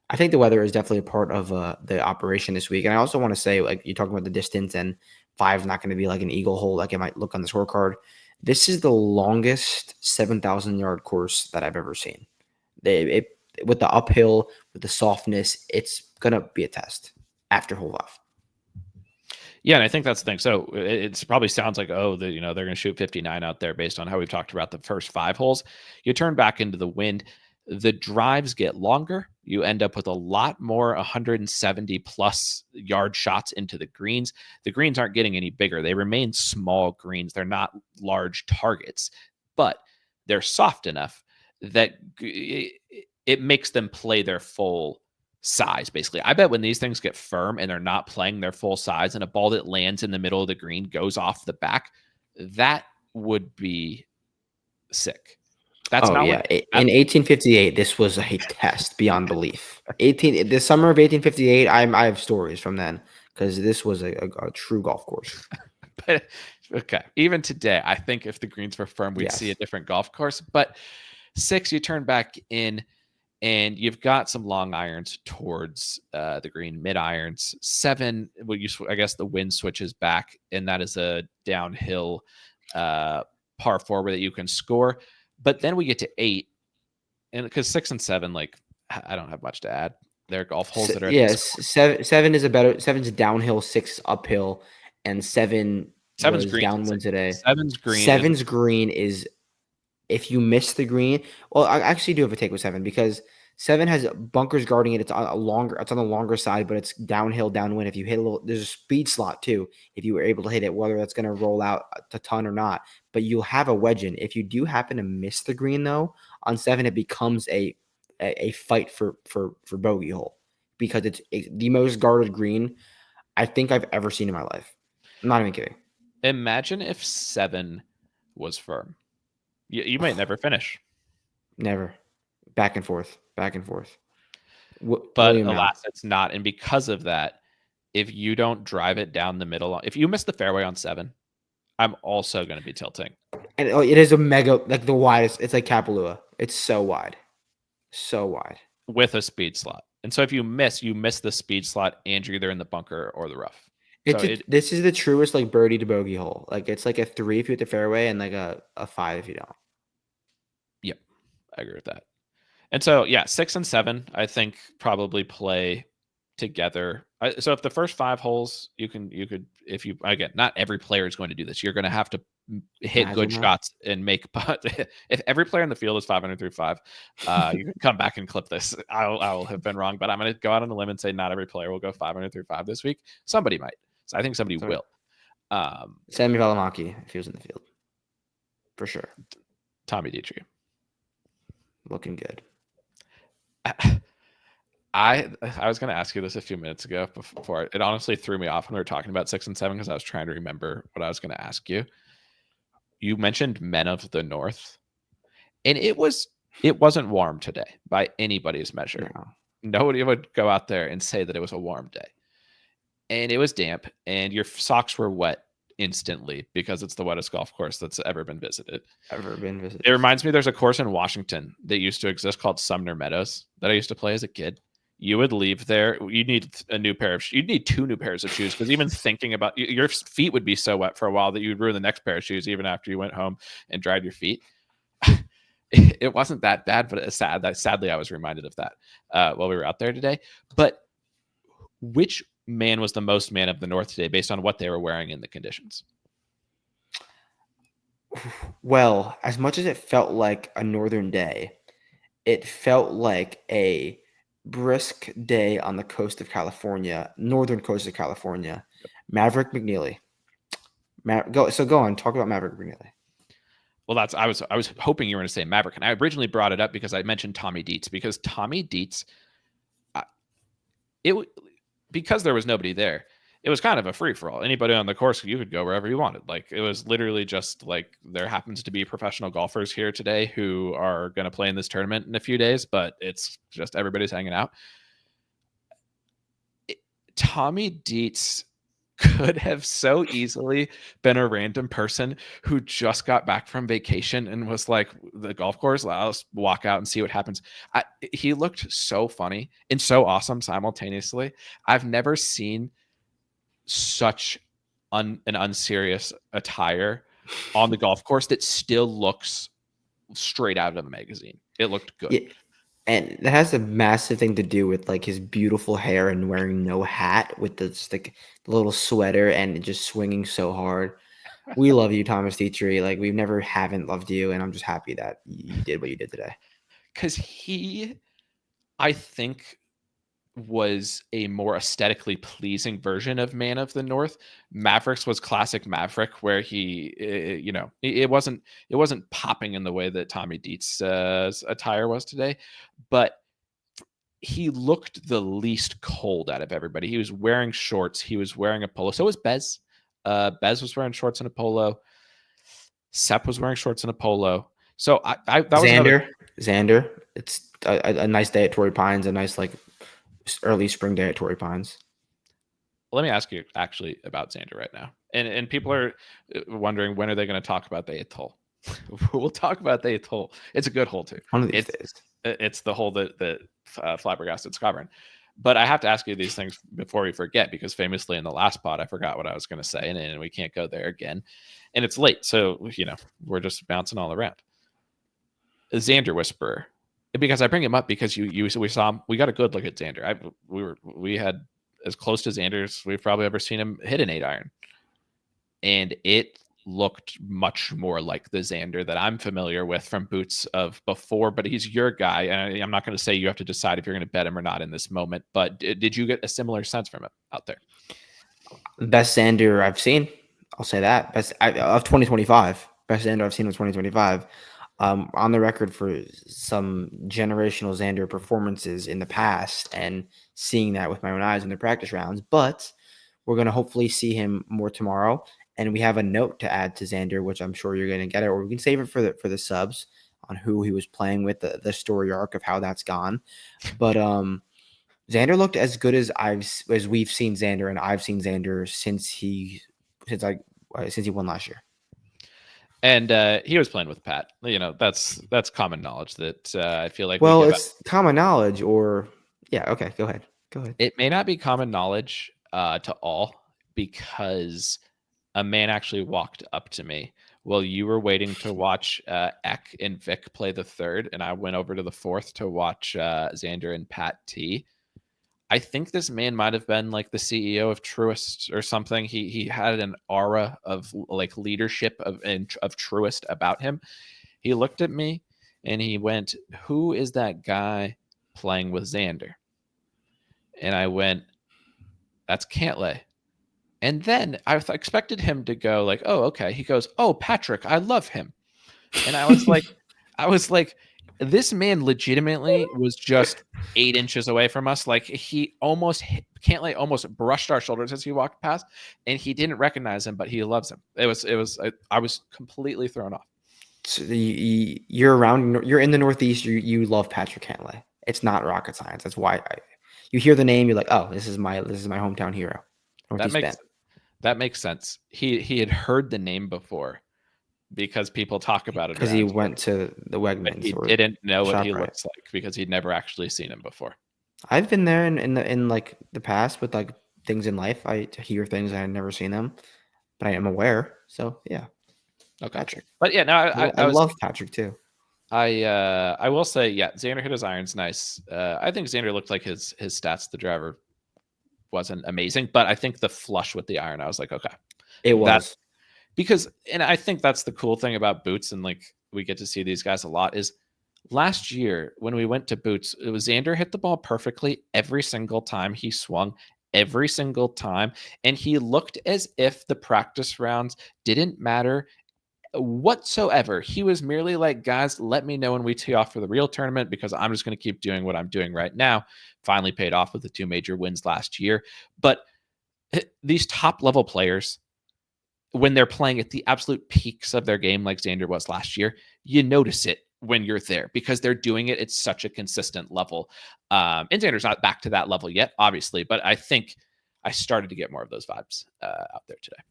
I think the weather is definitely a part of the operation this week. And I also want to say, you're talking about the distance, and 5 is not going to be an eagle hole like it might look on the scorecard. This is the longest 7,000-yard course that I've ever seen. With the uphill, with the softness, it's going to be a test after hole 5. Yeah, and I think that's the thing. So it probably sounds like, they're going to shoot 59 out there based on how we've talked about the first 5 holes. You turn back into the wind, the drives get longer. You end up with a lot more 170 plus yard shots into the greens. The greens aren't getting any bigger. They remain small greens. They're not large targets, but they're soft enough that it makes them play their full size. Basically, I bet when these things get firm and they're not playing their full size, and a ball that lands in the middle of the green goes off the back, that would be sick. That's Oh not what yeah, in 1858, this was a test beyond belief. The summer of 1858, I have stories from then because this was a true golf course. but okay. Even today, I think if the greens were firm, we'd see a Yes. different golf course. But 6, you turn back in and you've got some long irons towards the green, mid irons. 7, I guess the wind switches back, and that is a downhill par 4 that you can score. But then we get to 8, and because 6 and 7, like I don't have much to add. They're golf holes that are at this. Yes, seven's downhill, 6 uphill, and 7 7's was green. downwind today. 7's green is Seven's green is if you miss the green. Well, I actually do have a take with 7 because 7 has bunkers guarding it. It's on the longer side, but it's downhill, downwind. If you hit there's a speed slot too. If you were able to hit it, whether that's going to roll out a ton or not, but you'll have a wedge in. If you do happen to miss the green though, on 7 it becomes a fight for bogey hole because it's the most guarded green I think I've ever seen in my life. I'm not even kidding. Imagine if 7 was firm. You might never finish. Never. Back and forth. Back and forth. But alas, it's not. And because of that, if you don't drive it down the middle, if you miss the fairway on 7, I'm also going to be tilting. And it is a mega, like the widest. It's like Kapalua. It's so wide. So wide. With a speed slot. And so if you miss the speed slot and you're either in the bunker or the rough. This is the truest like birdie to bogey hole. Like it's like a 3 if you hit the fairway and like a 5 if you don't. Yep. I agree with that. And so, yeah, 6 and 7, I think probably play together. So if the first 5 holes, you could, if you, again, not every player is going to do this. You're going to have to hit good shots and make, but if every player in the field is 500 through 5, you can come back and clip this. I'll have been wrong, but I'm going to go out on a limb and say not every player will go 500 through 5 this week. Somebody might. So I think somebody will. Sammy Valimaki, if he was in the field. For sure. Tommy Dietrich. Looking good. I was going to ask you this a few minutes ago before it honestly threw me off when we were talking about 6 and 7 because I was trying to remember what I was going to ask you. You mentioned Men of the North, and it wasn't warm today by anybody's measure. No. Nobody would go out there and say that it was a warm day, and it was damp, and your socks were wet instantly because it's the wettest golf course that's ever been visited. It reminds me, there's a course in Washington that used to exist called Sumner Meadows that I used to play as a kid. You would leave there. You'd need a new pair of shoes. You'd need 2 new pairs of shoes because even thinking about your feet would be so wet for a while that you'd ruin the next pair of shoes even after you went home and dried your feet. It wasn't that bad, but it's sad. Sadly, I was reminded of that while we were out there today. But which man was the most man of the North today based on what they were wearing in the conditions? Well, as much as it felt like a northern day, it felt like a brisk day on the coast of California, northern coast of California. Maverick McNeely. Go on, talk about Maverick McNeely. Well, I was hoping you were going to say Maverick, and I originally brought it up because I mentioned Tommy Dietz because Tommy Dietz, because there was nobody there, it was kind of a free for all. Anybody on the course, you could go wherever you wanted. Like it was literally just like there happens to be professional golfers here today who are going to play in this tournament in a few days, but it's just everybody's hanging out. Tommy Dietz could have so easily been a random person who just got back from vacation and was like, the golf course, let's walk out and see what happens. He looked so funny and so awesome simultaneously. I've never seen such an unserious attire on the golf course that still looks straight out of a magazine. It looked good. Yeah. And that has a massive thing to do with like his beautiful hair and wearing no hat with the little sweater and just swinging so hard. We love you, Thomas Dietrich. Like we never haven't loved you, and I'm just happy that you did what you did today. Because I think, was a more aesthetically pleasing version of Man of the North. Mavericks was classic Maverick, where he, it wasn't popping in the way that Tommy Dietz's attire was today, but he looked the least cold out of everybody. He was wearing shorts. He was wearing a polo. So was Bez. Bez was wearing shorts and a polo. Sepp was wearing shorts and a polo. So that was another. Xander. It's a nice day at Torrey Pines, a nice like early spring day at Torrey Pines. Let me ask you actually about Xander right now, and people are wondering when are they going to talk about the 8th hole. We'll talk about the 8th hole. It's a good hole too. One of these days. It's the hole that flabbergasted Scottie. But I have to ask you these things before we forget, because famously in the last pod, I forgot what I was going to say, and we can't go there again. And it's late, so we're just bouncing all around. Xander Whisperer, because I bring him up because we saw him. We got a good look at Xander. We had as close to Xander as we've probably ever seen him hit an 8-iron, and it looked much more like the Xander that I'm familiar with from Boots of before. But he's your guy, and I'm not going to say you have to decide if you're going to bet him or not in this moment. But did you get a similar sense from him out there? Best Xander I've seen. I'll say that. Best of 2025. Best Xander I've seen was 2025. On the record for some generational Xander performances in the past, and seeing that with my own eyes in the practice rounds. But we're going to hopefully see him more tomorrow. And we have a note to add to Xander, which I'm sure you're going to get it, or we can save it for the subs on who he was playing with, the story arc of how that's gone. But Xander looked as good as we've seen Xander, and I've seen Xander since he won last year. And he was playing with Pat. That's common knowledge that I feel like. Well, it's common knowledge, or yeah. Okay, go ahead. It may not be common knowledge to all, because a man actually walked up to me while you were waiting to watch Eck and Vic play the 3rd, and I went over to the 4th to watch Xander and Pat T. I think this man might have been like the CEO of Truist or something. He had an aura of like leadership of Truist about him. He looked at me and he went, "Who is that guy playing with Xander?" And I went, "That's Cantlay." And then I expected him to go like, "Oh, okay." He goes, "Oh, Patrick, I love him." And I was like, this man legitimately was just 8 inches away from us. Like Cantlay almost brushed our shoulders as he walked past, and he didn't recognize him, but he loves him. I was completely thrown off. So you're in the Northeast. You love Patrick Cantlay. It's not rocket science. That's why you hear the name, you're like, oh, this is my hometown hero. That makes sense. He had heard the name before, because people talk about it. Because he went to the Wegmans. He didn't know what he looks like because he'd never actually seen him before. I've been there in like the past with like things in life. I hear things and I've never seen them, but I am aware. So yeah. Okay. Patrick. But yeah, no, I love Patrick too. I will say, yeah, Xander hit his irons nice. I think Xander looked like his stats, the driver, wasn't amazing, but I think the flush with the iron, I was like, okay. It was. Because, and I think that's the cool thing about Boots, and like we get to see these guys a lot, is last year when we went to Boots, it was Xander hit the ball perfectly every single time he swung, every single time, and he looked as if the practice rounds didn't matter whatsoever. He was merely like, guys, let me know when we tee off for the real tournament, because I'm just going to keep doing what I'm doing right now. Finally paid off with the 2 major wins last year. But these top level players, when they're playing at the absolute peaks of their game, like Xander was last year, you notice it when you're there because they're doing it at such a consistent level. And Xander's not back to that level yet, obviously, but I think I started to get more of those vibes out there today.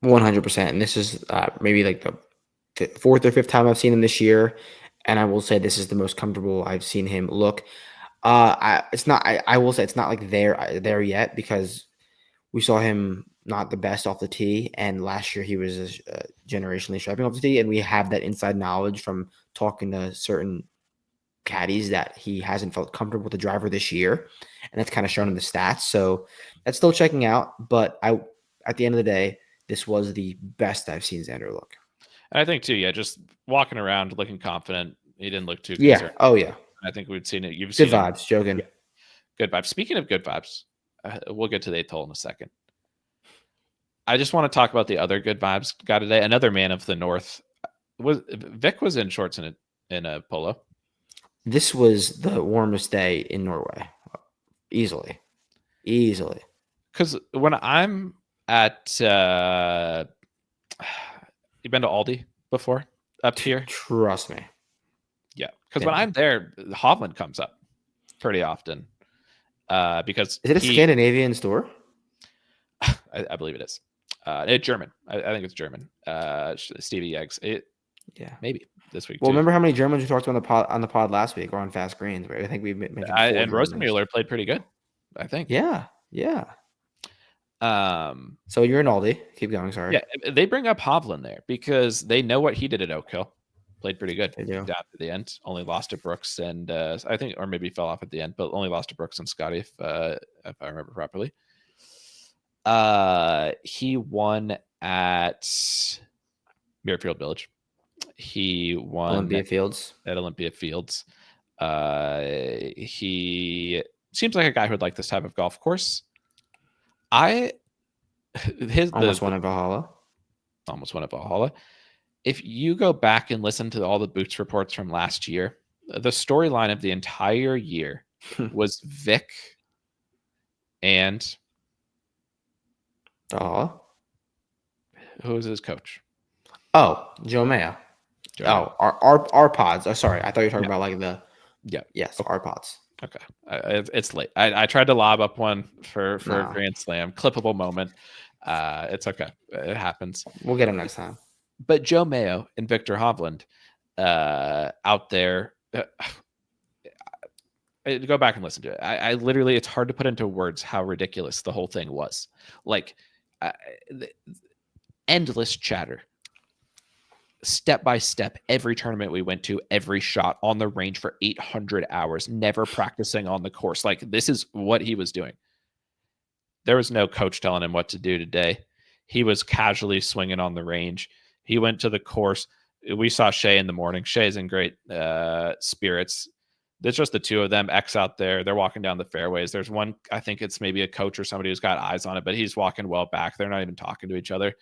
100%. And this is maybe like the 4th or 5th time I've seen him this year. And I will say this is the most comfortable I've seen him look. I will say it's not like there yet, because we saw him not the best off the tee, and last year he was generationally strapping off the tee, and we have that inside knowledge from talking to certain caddies that he hasn't felt comfortable with the driver this year, and that's kind of shown in the stats. So that's still checking out, but at the end of the day, this was the best I've seen Xander look. And I think too, yeah, just walking around looking confident. He didn't look too concerned. Yeah. Oh yeah. I think we've seen it. You've good seen vibes, Jogan. Yeah. Good vibes. Speaking of good vibes, we'll get to the 8th hole in a second. I just want to talk about the other good vibes guy today. Another man of the North. Vic was in shorts in a polo. This was the warmest day in Norway, easily. Because when I'm at, you've been to Aldi before? up tier. Trust me. Yeah, because when I'm there, Hovland comes up pretty often. Because is it a Scandinavian store? I believe it is. It's German. I think it's German. Stevie Eggs. Maybe this week Well, too. remember how many Germans we talked to on the pod last week or on Fast Greens? Right? I think we mentioned 4 and Germans. Rosenmuller played pretty good, I think. Yeah. So you're an Aldi. Keep going. Sorry. Yeah, they bring up Hovland there because they know what he did at Oak Hill. Played pretty good down to the end. Only lost to Brooks and I think, or maybe fell off at the end, but only lost to Brooks and Scottie if I remember properly. He won at Muirfield Village. He won Olympia Fields. At Olympia Fields. He seems like a guy who would like this type of golf course. Almost won at Valhalla. Almost won at Valhalla. If you go back and listen to all the Boots reports from last year, the storyline of the entire year was Vic and Valhalla. Who was his coach? Oh, Joe Mayo. Our pods. Oh, sorry, I thought you were talking about like the. Yeah. Yes, our pods. Okay, it's late. I tried to lob up one for a Grand Slam clippable moment. It's okay. It happens. We'll get him next time. But Joe Mayo and Victor Hovland out there. Go back and listen to it. I literally, it's hard to put into words how ridiculous the whole thing was. Like, endless chatter. Step by step, every tournament we went to, every shot on the range for 800 hours, never practicing on the course. Like, this is what he was doing. There was no coach telling him what to do today. He was casually swinging on the range. He went to the course. We saw Shea in the morning. Shea's in great spirits. There's just the two of them, X out there. They're walking down the fairways. There's one, I think it's maybe a coach or somebody who's got eyes on it, but he's walking well back. They're not even talking to each other.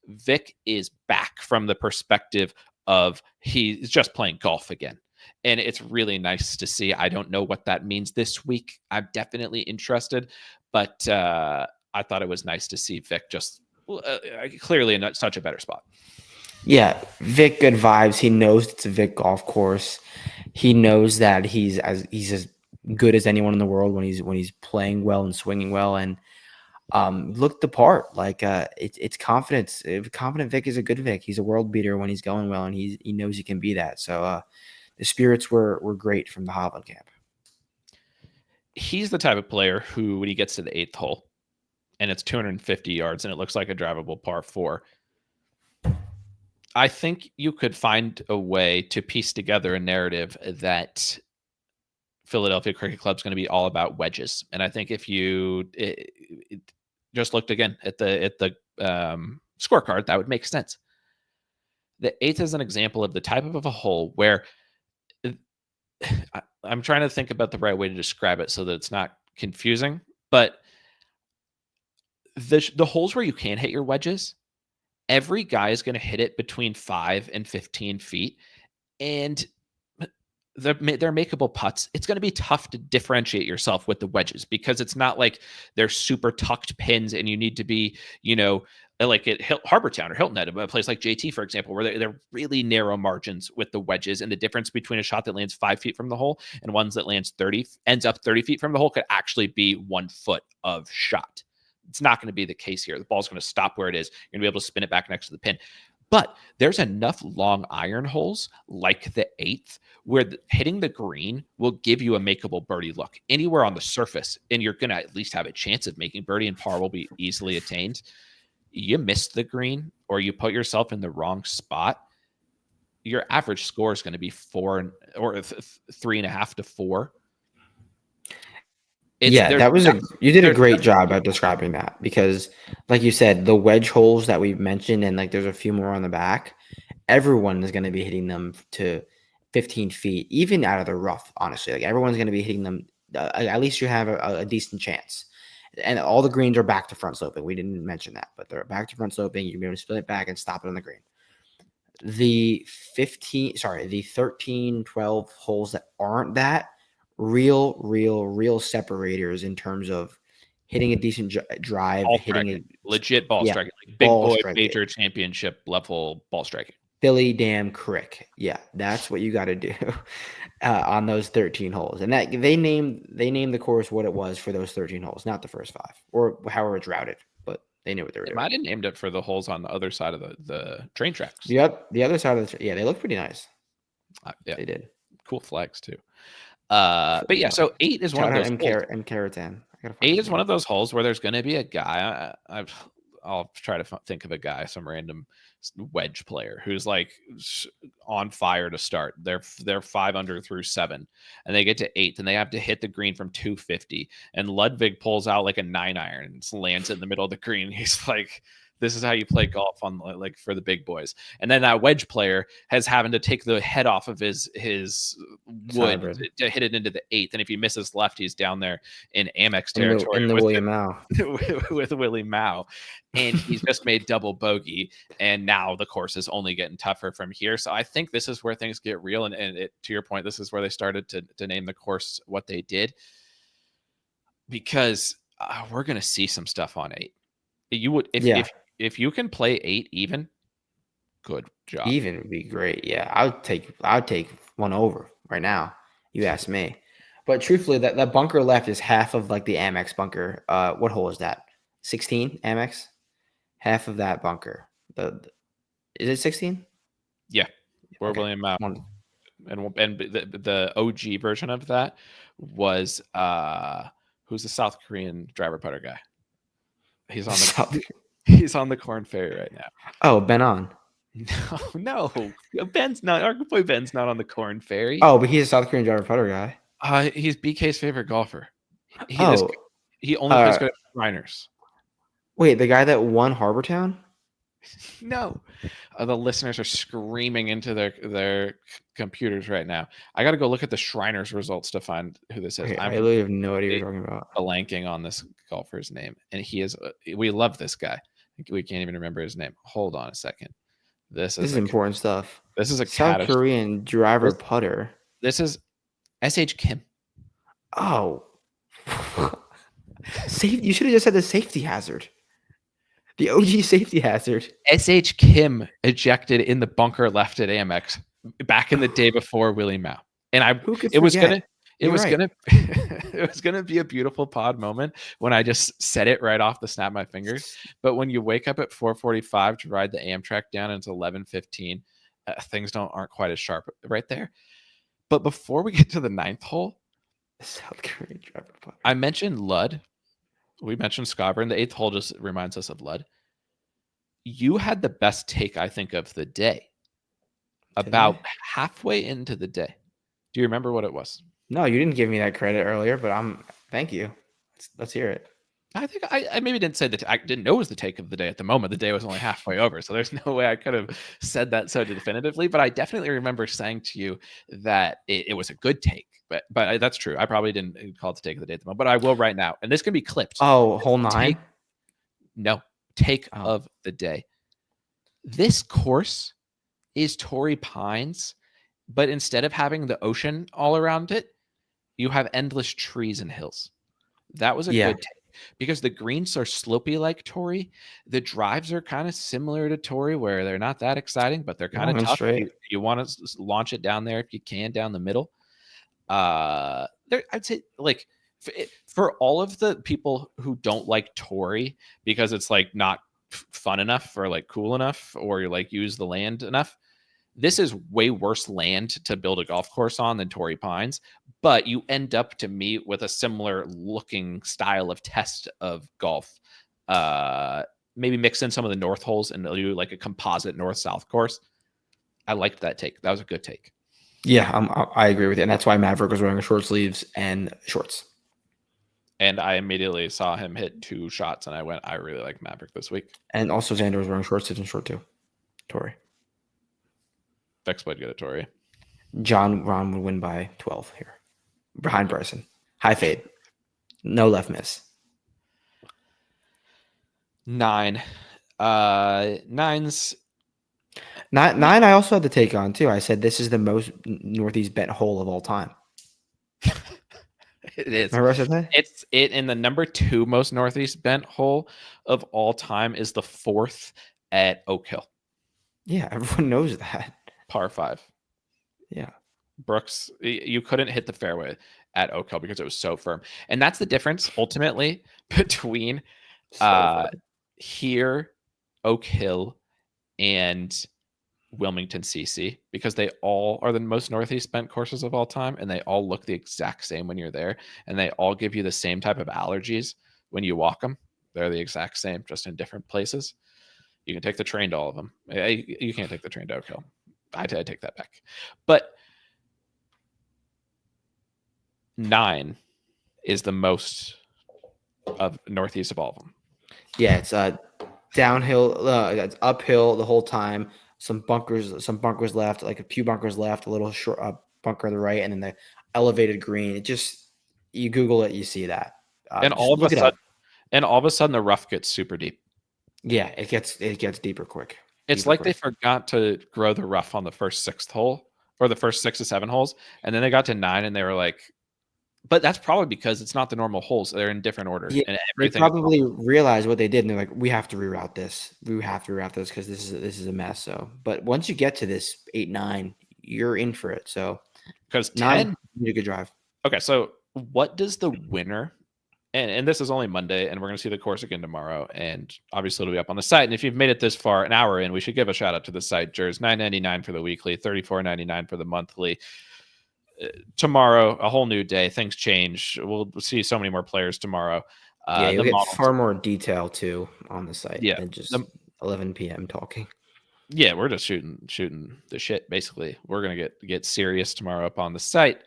Vic is back from the perspective of he's just playing golf again. And it's really nice to see. I don't know what that means this week. I'm definitely interested, but I thought it was nice to see Vic just clearly in such a better spot. Yeah, Vic, good vibes. He knows it's a Vic golf course. He knows that he's as good as anyone in the world when he's playing well and swinging well, and looked the part. Like it's confidence. Confident Vic is a good Vic. He's a world beater when he's going well, and he knows he can be that. So the spirits were great from the Hovland camp. He's the type of player who, when he gets to the 8th hole and it's 250 yards and it looks like a drivable par 4, I think you could find a way to piece together a narrative that Philadelphia Cricket Club is going to be all about wedges. And I think if you just looked again at the scorecard, that would make sense. The 8th is an example of the type of a hole where I'm trying to think about the right way to describe it so that it's not confusing, but the holes where you can hit your wedges, every guy is going to hit it between 5 and 15 feet, and they're makeable putts. It's going to be tough to differentiate yourself with the wedges because it's not like they're super tucked pins and you need to be, like at Harbortown or Hilton Head, a place like JT, for example, where they're really narrow margins with the wedges, and the difference between a shot that lands 5 feet from the hole and ones that ends up 30 feet from the hole could actually be 1 foot of shot. It's not going to be the case here. The ball's going to stop where it is. You're going to be able to spin it back next to the pin. But there's enough long iron holes like the 8th where hitting the green will give you a makeable birdie look anywhere on the surface, and you're going to at least have a chance of making birdie, and par will be easily attained. You miss the green or you put yourself in the wrong spot, your average score is going to be 4 or 3.5 to 4. You did a great job at describing that, because like you said, the wedge holes that we've mentioned, and like there's a few more on the back, everyone is going to be hitting them to 15 feet, even out of the rough, honestly. Like everyone's going to be hitting them. At least you have a decent chance. And all the greens are back to front sloping. We didn't mention that, but they're back to front sloping. You'll be able to spin it back and stop it on the green. The 13, 12 holes that aren't that, real separators in terms of hitting a decent drive, legit ball striking, like big boy major championship level ball striking. Philly damn crick. Yeah, that's what you got to do on those 13 holes. And that they named the course what it was for those 13 holes, not the first 5 or however it's routed, but they knew what they were They doing. might have named it for the holes on the other side of the train tracks. The other side of they look pretty nice. Yeah, They did. cool flags too. But yeah, so 8 is one of Shout out those holes. M. Caratan. I gotta find 8 his is one name. of those holes where there's going to be a guy. I'll try to think of a guy, some random wedge player who's like on fire to start. They're 5 under through 7, and they get to 8, and they have to hit the green from 250. And Ludwig pulls out like a 9-iron and lands it in the middle of the green. He's like, "This is how you play golf on like for the big boys." And then that wedge player has having to take the head off of his wood to hit it into the 8th. And if he misses left, he's down there in Amex territory in the William Mao. with Willie Mao, and he's just made double bogey, and now the course is only getting tougher from here. So I think this is where things get real, and to your point, this is where they started to name the course what they did, because we're going to see some stuff on 8. You would if you can play 8 even, good job. Even would be great. Yeah, I'd take one over right now. You ask me. But truthfully, that bunker left is half of like the Amex bunker. What hole is that? 16 Amex? Half of that bunker. Is it 16? Yeah. Where William Mao. And the OG version of that was who's the South Korean driver putter guy? He's on the Corn Ferry right now. Oh, Ben On. No, Ben's not. Our boy Ben's not on the Corn Ferry. Oh, but he's a South Korean driver putter guy. He's BK's favorite golfer. He only plays good at Shriners. Wait, the guy that won Harbortown? No, the listeners are screaming into their computers right now. I got to go look at the Shriners results to find who this is. Okay, I literally have no idea what you're talking about. Blanking on this golfer's name, and he is. We love this guy. We can't even remember his name. Hold on a second. This is important stuff. This is a South Korean driver putter. This is SH Kim. Oh, you should have just said the safety hazard. The OG safety hazard. SH Kim ejected in the bunker left at Amex back in the day before Willie Mao, and it was gonna be a beautiful pod moment when I just said it right off the snap of my fingers. But when you wake up at 4:45 to ride the Amtrak down and it's 11:15, things aren't quite as sharp right there. But before we get to the 9th hole, South Korean driver putter. I mentioned Lud. We mentioned Scobber, and the 8th hole just reminds us of Lud. You had the best take, I think, of the day. About halfway into the day. Do you remember what it was? No, you didn't give me that credit earlier, but thank you. Let's hear it. I think I maybe didn't say that. I didn't know it was the take of the day at the moment. The day was only halfway over, so there's no way I could have said that so definitively. But I definitely remember saying to you that it was a good take. But that's true. I probably didn't call it the take of the day at the moment, but I will right now. And this can be clipped. Oh, hole 9? Take of the day. This course is Torrey Pines, but instead of having the ocean all around it, you have endless trees and hills. That was a good take because the greens are slopey like Torrey. The drives are kind of similar to Torrey, where they're not that exciting, but they're kind of tough. You want to launch it down there if you can, down the middle. I'd say like for all of the people who don't like Torrey because it's like not fun enough or like cool enough or you like use the land enough, this is way worse land to build a golf course on than Torrey Pines, but you end up to me with a similar looking style of test of golf. Maybe mix in some of the north holes and do like a composite north-south course. I liked that take. That was a good take. Yeah, I agree with you. And that's why Maverick was wearing short sleeves and shorts. And I immediately saw him hit 2 shots, and I went, I really like Maverick this week. And also Xander was wearing short sleeves and short too. Torrey. Bex played good at Torrey. Ron would win by 12 here. Behind Bryson. High fade. No left miss. 9. 9's... 9 I also had to take on too. I said this is the most northeast bent hole of all time. It is. Remember I said that? It's in the number 2 most northeast bent hole of all time is the 4th at Oak Hill. Yeah, everyone knows that. Par 5. Yeah. Brooks, you couldn't hit the fairway at Oak Hill because it was so firm. And that's the difference ultimately between So here, Oak Hill, and Wilmington CC, because they all are the most northeast bent courses of all time, and they all look the exact same when you're there, and they all give you the same type of allergies when you walk them. They're the exact same, just in different places. You can take the train to all of them. You can't take the train to Oak Hill. I take that back. But 9 is the most of northeast of all of them. yeah, it's downhill, it's uphill the whole time. Some bunkers left, like a few bunkers left, a little short bunker on the right, and then the elevated green. It just, you Google it, you see that. And Just all of a look it up. sudden, and all of a sudden, the rough gets super deep. Yeah, it gets deeper quick. It's like they forgot to grow the rough on the first 6th hole, or the first 6 to 7 holes, and then they got to 9 and they were like, but that's probably because it's not the normal holes. They're in different order, Yeah, and they everything is probably realized what they did, and they're like, "We have to reroute this. We have to reroute this because this is a mess." So, but once you get to this 8-9, you're in for it. So because 9, 10. you need a good drive. Okay, so what does the winner? And this is only Monday, and we're going to see the course again tomorrow, and obviously it'll be up on the site. And if you've made it this far, an hour in, we should give a shout out to the site. Jers, $9.99 for the weekly, $34.99 for the monthly. Tomorrow, a whole new day. Things change. We'll see so many more players tomorrow. Yeah, you'll The get models, far more detail too on the site yeah, than just the, 11 p.m. talking. yeah, we're just shooting the shit. Basically, we're gonna get serious tomorrow up on the site.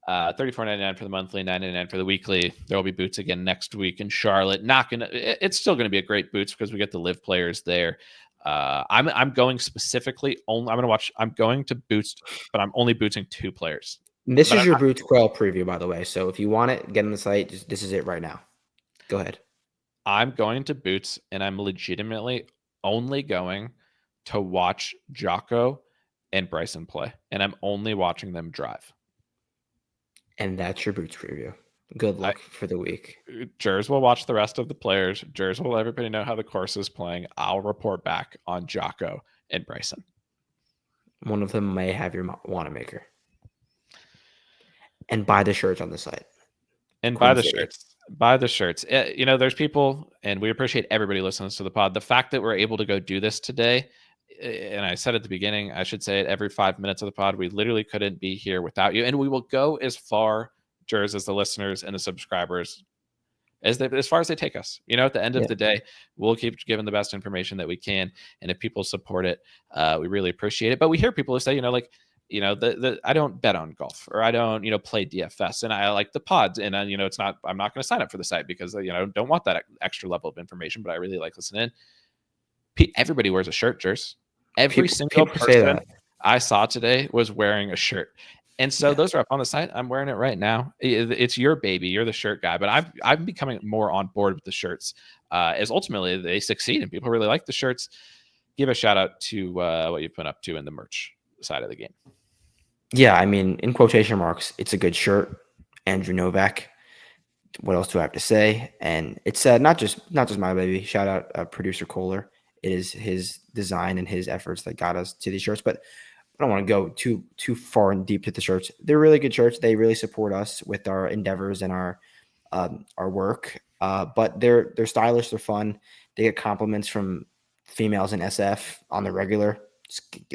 $34.99 for the monthly, $9.99 for the weekly. There will be boots again next week in Charlotte. Not gonna. It's still gonna be a great boots because we get the live players there. I'm going specifically only. I'm gonna watch. I'm going to boots, but I'm only booting 2 players. And this But is your Boots Quail preview, by the way. So if you want it, get on the site. This is it right now. Go ahead. I'm going to boots, and I'm legitimately only going to watch Jocko and Bryson play, and I'm only watching them drive. And that's your Boots preview. Good I, luck for the week. Jers will watch the rest of the players. Jers will let everybody know how the course is playing. I'll report back on Jocko and Bryson. One of them may have your Wanamaker. And buy the shirts on the site. And buy Queen the City. shirts. Buy the shirts. There's people, and we appreciate everybody listening to the pod. The fact that we're able to go do this today, and I said at the beginning, I should say it every 5 minutes of the pod, we literally couldn't be here without you. And we will go as far, Jers, as the listeners and the subscribers as far as they take us. At the end of the day, we'll keep giving the best information that we can, and if people support it, we really appreciate it. But we hear people who say, I don't bet on golf, or I don't, play DFS, and I like the pods, and it's not, I'm not going to sign up for the site because don't want that extra level of information, but I really like listening. Everybody wears a shirt, Jers. Every single person I saw today was wearing a shirt. And so those are up on the site. I'm wearing it right now. It's your baby. You're the shirt guy. But I'm becoming more on board with the shirts as ultimately they succeed and people really like the shirts. Give a shout out to what you've been up to in the merch side of the game. Yeah, I mean, in quotation marks, it's a good shirt. Andrew Novak. What else do I have to say? And it's not just my baby. Shout out producer Kohler. It is his design and his efforts that got us to these shirts. But I don't want to go too far and deep to the shirts. They're really good shirts. They really support us with our endeavors and our work. But they're stylish. They're fun. They get compliments from females in SF on the regular.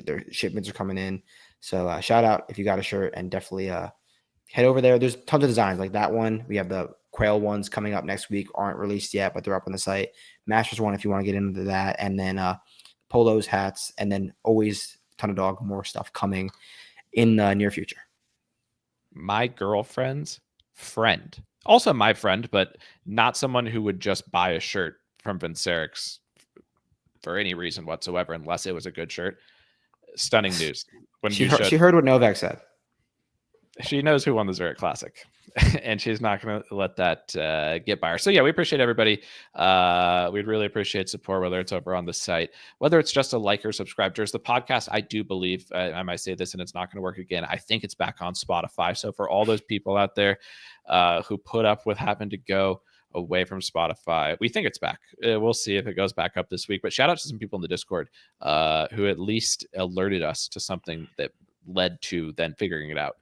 Their shipments are coming in. So shout out if you got a shirt, and definitely head over there. There's tons of designs like that one. We have the Quail ones coming up next week. Aren't released yet, but they're up on the site. Masters one if you want to get into that, and then polos, hats, and then always ton of dog, more stuff coming in the near future. My girlfriend's friend, also my friend, but not someone who would just buy a shirt from Vincerix for any reason whatsoever, unless it was a good shirt. Stunning news. She heard what Novak said. She knows who won the Zurich Classic. and she's not going to let that get by her. So yeah, we appreciate everybody. We'd really appreciate support, whether it's over on the site, whether it's just a like or subscribe. There's the podcast. I do believe I might say this, and it's not going to work again. I think it's back on Spotify. So for all those people out there who put up with having to go away from Spotify, we think it's back. We'll see if it goes back up this week. But shout out to some people in the Discord who at least alerted us to something that led to then figuring it out.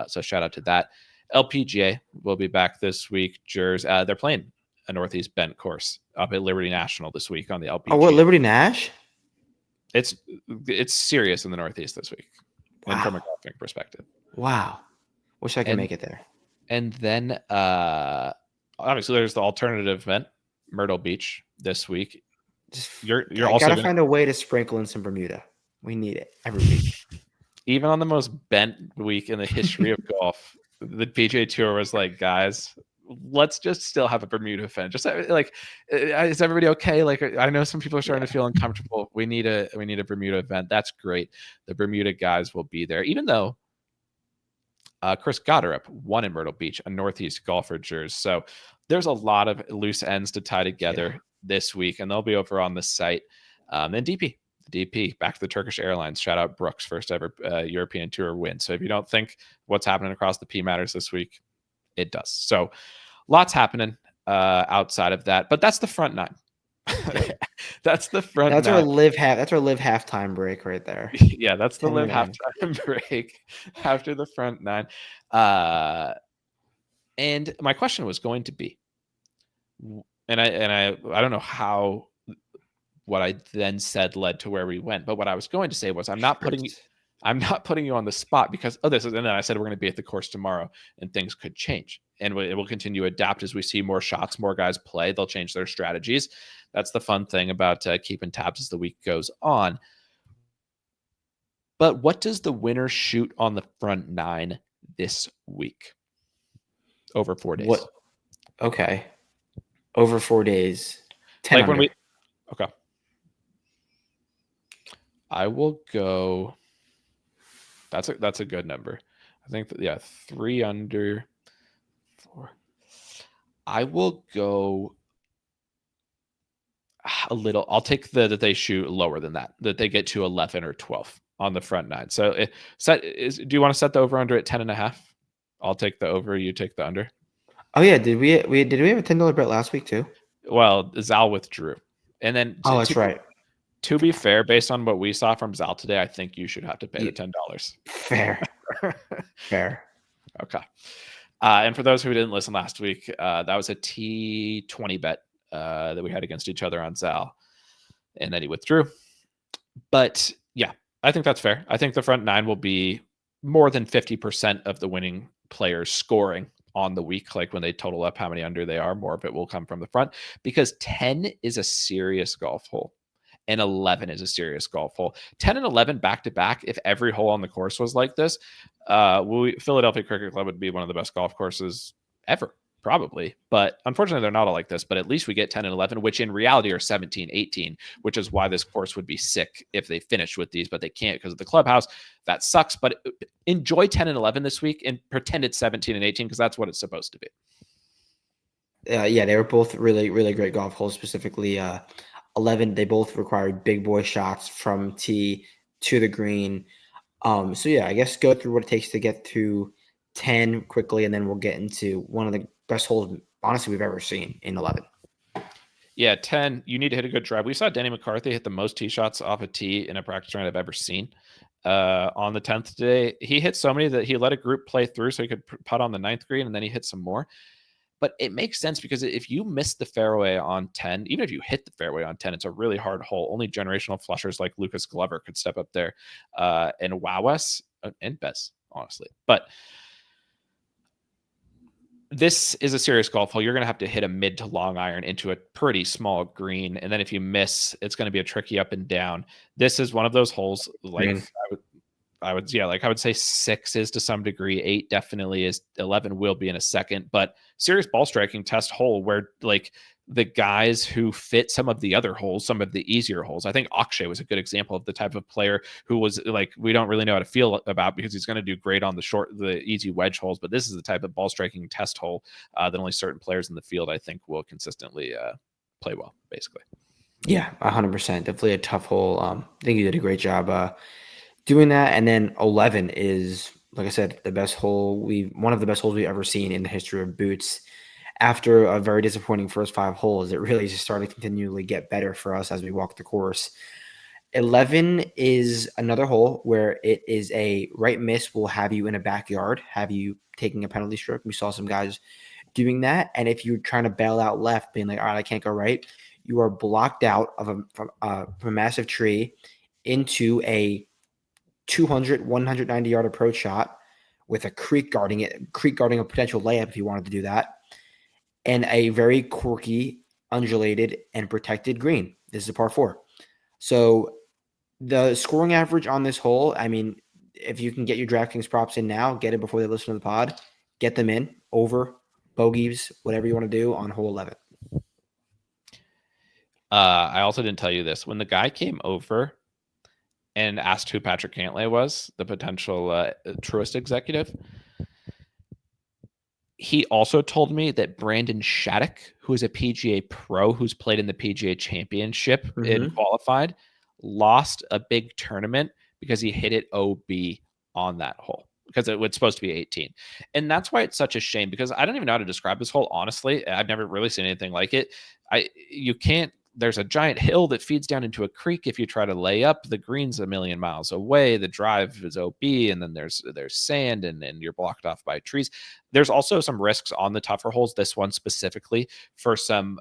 So shout out to that. LPGA will be back this week. They're playing a Northeast Bend course up at Liberty National this week on the LPGA. Oh, what, Liberty Nash? It's serious in the Northeast this week. Wow. And from a golfing perspective. Wow. Wish I could make it there. And then obviously there's the alternative event, Myrtle Beach, this week. You're also gotta find a way to sprinkle in some Bermuda. We need it every week. Even on the most bent week in the history of golf, the PGA Tour was like, guys, let's just still have a Bermuda event. Just like, is everybody okay? Like, I know some people are starting to feel uncomfortable. We need a Bermuda event. That's great. The Bermuda guys will be there, even though Chris Gotterup won in Myrtle Beach, a Northeast golfer jurors. So there's a lot of loose ends to tie together this week, and they'll be over on the site. And DP, back to the Turkish Airlines. Shout out Brooks, first ever European Tour win. So if you don't think what's happening across the P matters this week, it does. So lots happening outside of that, but that's the front nine. That's the front. That's our live halftime break right there. Yeah, that's the live halftime break after the front nine. And my question was going to be, and I don't know how what I then said led to where we went, but what I was going to say was I'm not putting you on the spot because and then I said we're going to be at the course tomorrow and things could change and it will continue to adapt as we see more shots, more guys play. They'll change their strategies. That's the fun thing about keeping tabs as the week goes on. But what does the winner shoot on the front nine this week? Over 4 days. What? Okay. Over 4 days. 10 like under. when we. Okay. I will go. That's a good number. I think 3 under 4. I will go a little. I'll take that they shoot lower than that they get to 11 or 12 on the front nine. So do you want to set the over under at 10.5? I'll take the over. You take the under. Oh yeah, did we have a $10 bet last week too? Well, Zal withdrew, and then that's right. To be fair, based on what we saw from Zal today, I think you should have to pay the $10. Fair. Okay. And for those who didn't listen last week, that was a T20 bet that we had against each other on Zal, and then he withdrew. But yeah, I think that's fair. I think the front nine will be more than 50% of the winning players scoring on the week. Like when they total up how many under they are, more of it will come from the front because 10 is a serious golf hole. And 11 is a serious golf hole. 10 and 11 back to back. If every hole on the course was like this, Philadelphia Cricket Club would be one of the best golf courses ever, probably. But unfortunately, they're not all like this. But at least we get 10 and 11, which in reality are 17, 18, which is why this course would be sick if they finished with these, but they can't because of the clubhouse. That sucks. But enjoy 10 and 11 this week and pretend it's 17 and 18 because that's what it's supposed to be. Yeah, they were both really, really great golf holes, specifically 11, they both required big boy shots from tee to the green. So yeah, I guess go through what it takes to get to 10 quickly, and then we'll get into one of the best holes, honestly, we've ever seen in 11. Yeah, 10, you need to hit a good drive. We saw Denny McCarthy hit the most tee shots off a tee in a practice round I've ever seen. On the 10th today, he hit so many that he let a group play through so he could putt on the 9th green, and then he hit some more. But it makes sense because if you miss the fairway on 10, even if you hit the fairway on 10, it's a really hard hole. Only generational flushers like Lucas Glover could step up there and wow us and Bez, honestly. But this is a serious golf hole. You're going to have to hit a mid to long iron into a pretty small green. And then if you miss, it's going to be a tricky up and down. This is one of those holes like I would say 6 is to some degree, 8 definitely is, 11 will be in a second, but serious ball striking test hole where like the guys who fit some of the other holes, some of the easier holes. I think Akshay was a good example of the type of player who was like, we don't really know how to feel about because he's going to do great on the easy wedge holes, but this is the type of ball striking test hole that only certain players in the field, I think, will consistently play well, basically. Yeah, 100%. Definitely a tough hole. I think you did a great job doing that. And then 11 is, like I said, one of the best holes we've ever seen in the history of Boots. After a very disappointing first 5 holes, it really just started to continually get better for us as we walked the course. 11 is another hole where it is a right miss will have you in a backyard, have you taking a penalty stroke. We saw some guys doing that. And if you're trying to bail out left, being like, all right, I can't go right, you are blocked out of from a massive tree into a 200, 190 yard approach shot with a creek guarding a potential layup if you wanted to do that, and a very quirky, undulated, and protected green. This is a par 4. So the scoring average on this hole, I mean, if you can get your DraftKings props in now, get it before they listen to the pod, get them in, over, bogeys, whatever you want to do on hole 11. I also didn't tell you this. When the guy came over and asked who Patrick Cantlay was, the potential Truist executive, he also told me that Brandon Shattuck, who is a PGA pro who's played in the PGA Championship and qualified, lost a big tournament because he hit it OB on that hole because it was supposed to be 18. And that's why it's such a shame, because I don't even know how to describe this hole. Honestly, I've never really seen anything like it. There's a giant hill that feeds down into a creek. If you try to lay up, the green's a million miles away. The drive is OB, and then there's sand, and you're blocked off by trees. There's also some risks on the tougher holes, this one specifically, for some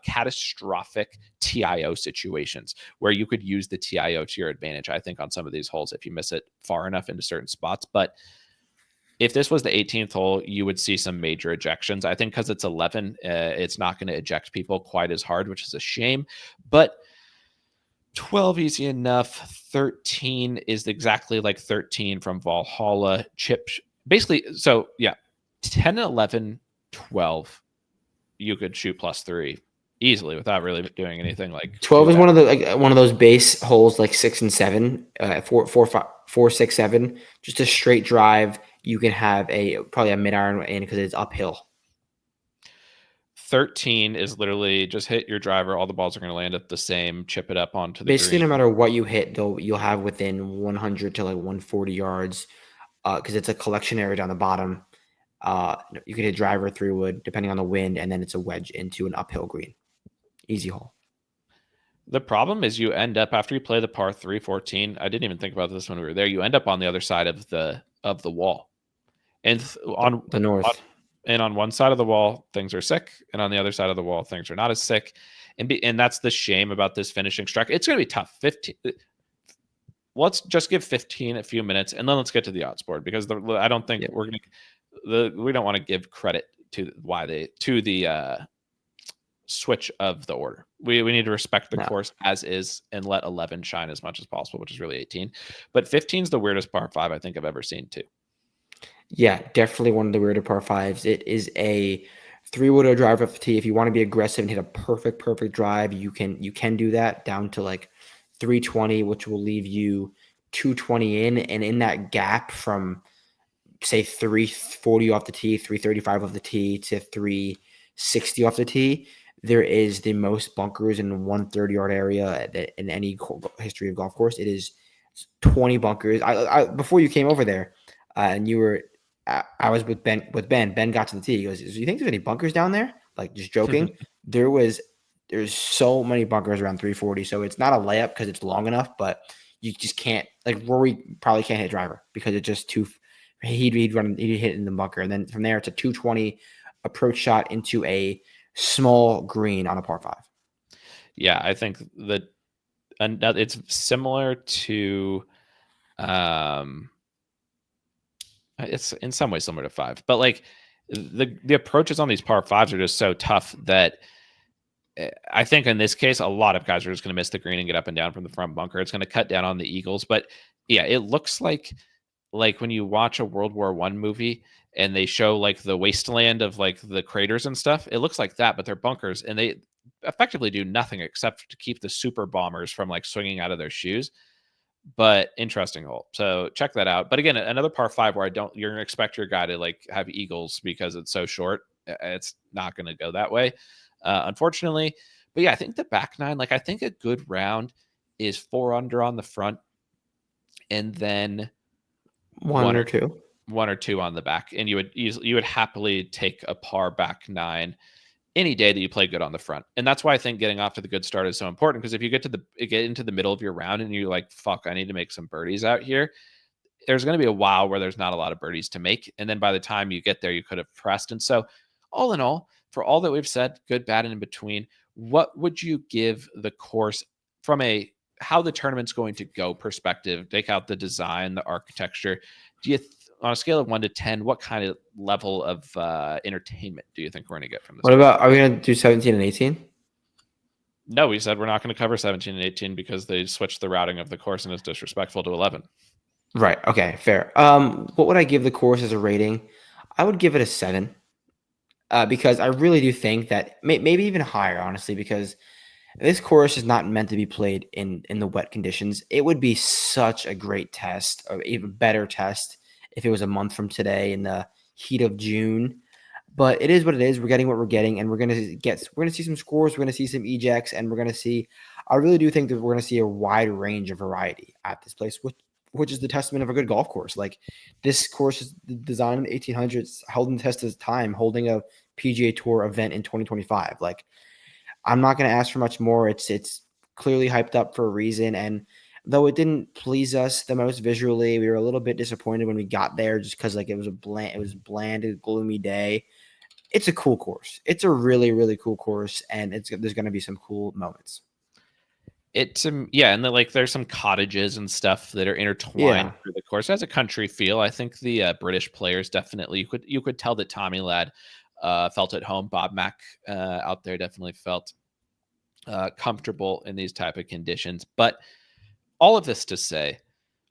catastrophic TIO situations where you could use the TIO to your advantage, I think, on some of these holes if you miss it far enough into certain spots. But if this was the 18th hole, you would see some major ejections. I think because it's 11, it's not going to eject people quite as hard, which is a shame. But 12 easy enough. 13 is exactly like 13 from Valhalla. Chip, basically. So yeah, 10, 11, 12, you could shoot +3 easily without really doing anything like 12 is one of those base holes like 6 and 7, 4, 6, 7, just a straight drive. You can have probably a mid iron in because it's uphill. 13 is literally just hit your driver. All the balls are going to land at the same, chip it up onto the basically green. No matter what you hit, though, you'll have within 100 to like 140 yards because it's a collection area down the bottom. You can hit driver through wood depending on the wind, and then it's a wedge into an uphill green. Easy hole. The problem is you end up, after you play the par 3 14, I didn't even think about this when we were there, you end up on the other side of the wall. And on the north. And on one side of the wall, things are sick, and on the other side of the wall, things are not as sick. And that's the shame about this finishing strike. It's going to be tough. 15. Let's just give 15 a few minutes, and then let's get to the odds board, because I don't think we don't want to give credit to the switch of the order. We need to respect the course as is and let 11 shine as much as possible, which is really 18. But 15 is the weirdest par 5 I think I've ever seen too. Yeah, definitely one of the weirder par 5s. It is a 3-wooder drive off the tee. If you want to be aggressive and hit a perfect drive, you can do that down to like 320, which will leave you 220 in, and in that gap from say 340 off the tee, 335 off the tee to 360 off the tee, there is the most bunkers in 130-yard area in any history of golf course. It is 20 bunkers. I before you came over there, and you were, I was with Ben. Ben got to the tee. He goes, "Do you think there's any bunkers down there?" Like, just joking. There's so many bunkers around 340. So it's not a layup because it's long enough, but you just can't. Like, Rory probably can't hit driver because it's just too. He'd hit in the bunker, and then from there it's a 220 approach shot into a small green on a par 5. Yeah, I think that it's similar to, it's in some ways similar to 5, but like the approaches on these par 5s are just so tough that I think in this case, a lot of guys are just going to miss the green and get up and down from the front bunker. It's going to cut down on the eagles, but Yeah, it looks like when you watch a World War I movie and they show like the wasteland of like the craters and stuff. It looks like that, but they're bunkers and they effectively do nothing except to keep the super bombers from like swinging out of their shoes. But interesting hole. So check that out. But again, another par five where you're gonna expect your guy to like have eagles because it's so short. It's not gonna go that way, unfortunately. But yeah, I think the back nine, like I think a good round is 4 under on the front, and then One one or or two. one or two on the back, and you would happily take a par back nine any day that you play good on the front. And that's why I think getting off to the good start is so important. Because if you get into the middle of your round and you're like, fuck, I need to make some birdies out here, there's going to be a while where there's not a lot of birdies to make. And then by the time you get there, you could have pressed. And so, all in all, for all that we've said, good, bad, and in between, what would you give the course from a how the tournament's going to go perspective? Take out the design, the architecture. Do you, on a scale of 1 to 10, what kind of level of entertainment do you think we're going to get from this What course? about, are we going to do 17 and 18? No, we said we're not going to cover 17 and 18 because they switched the routing of the course and it's disrespectful to 11. Right. Okay. Fair. What would I give the course as a rating? I would give it a 7. Because I really do think that maybe even higher, honestly, because this course is not meant to be played in the wet conditions. It would be such a great test, or even better test, if it was a month from today in the heat of June. But it is what it is. We're getting what we're getting, and we're gonna see some scores. We're gonna see some ejects, and we're gonna see. I really do think that we're gonna see a wide range of variety at this place, which is the testament of a good golf course. Like, this course is designed in the 1800s, held in the test of time, holding a PGA Tour event in 2025. Like, I'm not going to ask for much more. It's clearly hyped up for a reason, and though it didn't please us the most visually, we were a little bit disappointed when we got there, just because like it was a bland, gloomy day. It's a cool course. It's a really, really cool course, and there's going to be some cool moments. Yeah, and like there's some cottages and stuff that are intertwined Yeah. through the course. It has a country feel. I think the British players definitely you could tell that Tommy Ladd felt at home. Bob Mack out there definitely felt comfortable in these type of conditions. But all of this to say,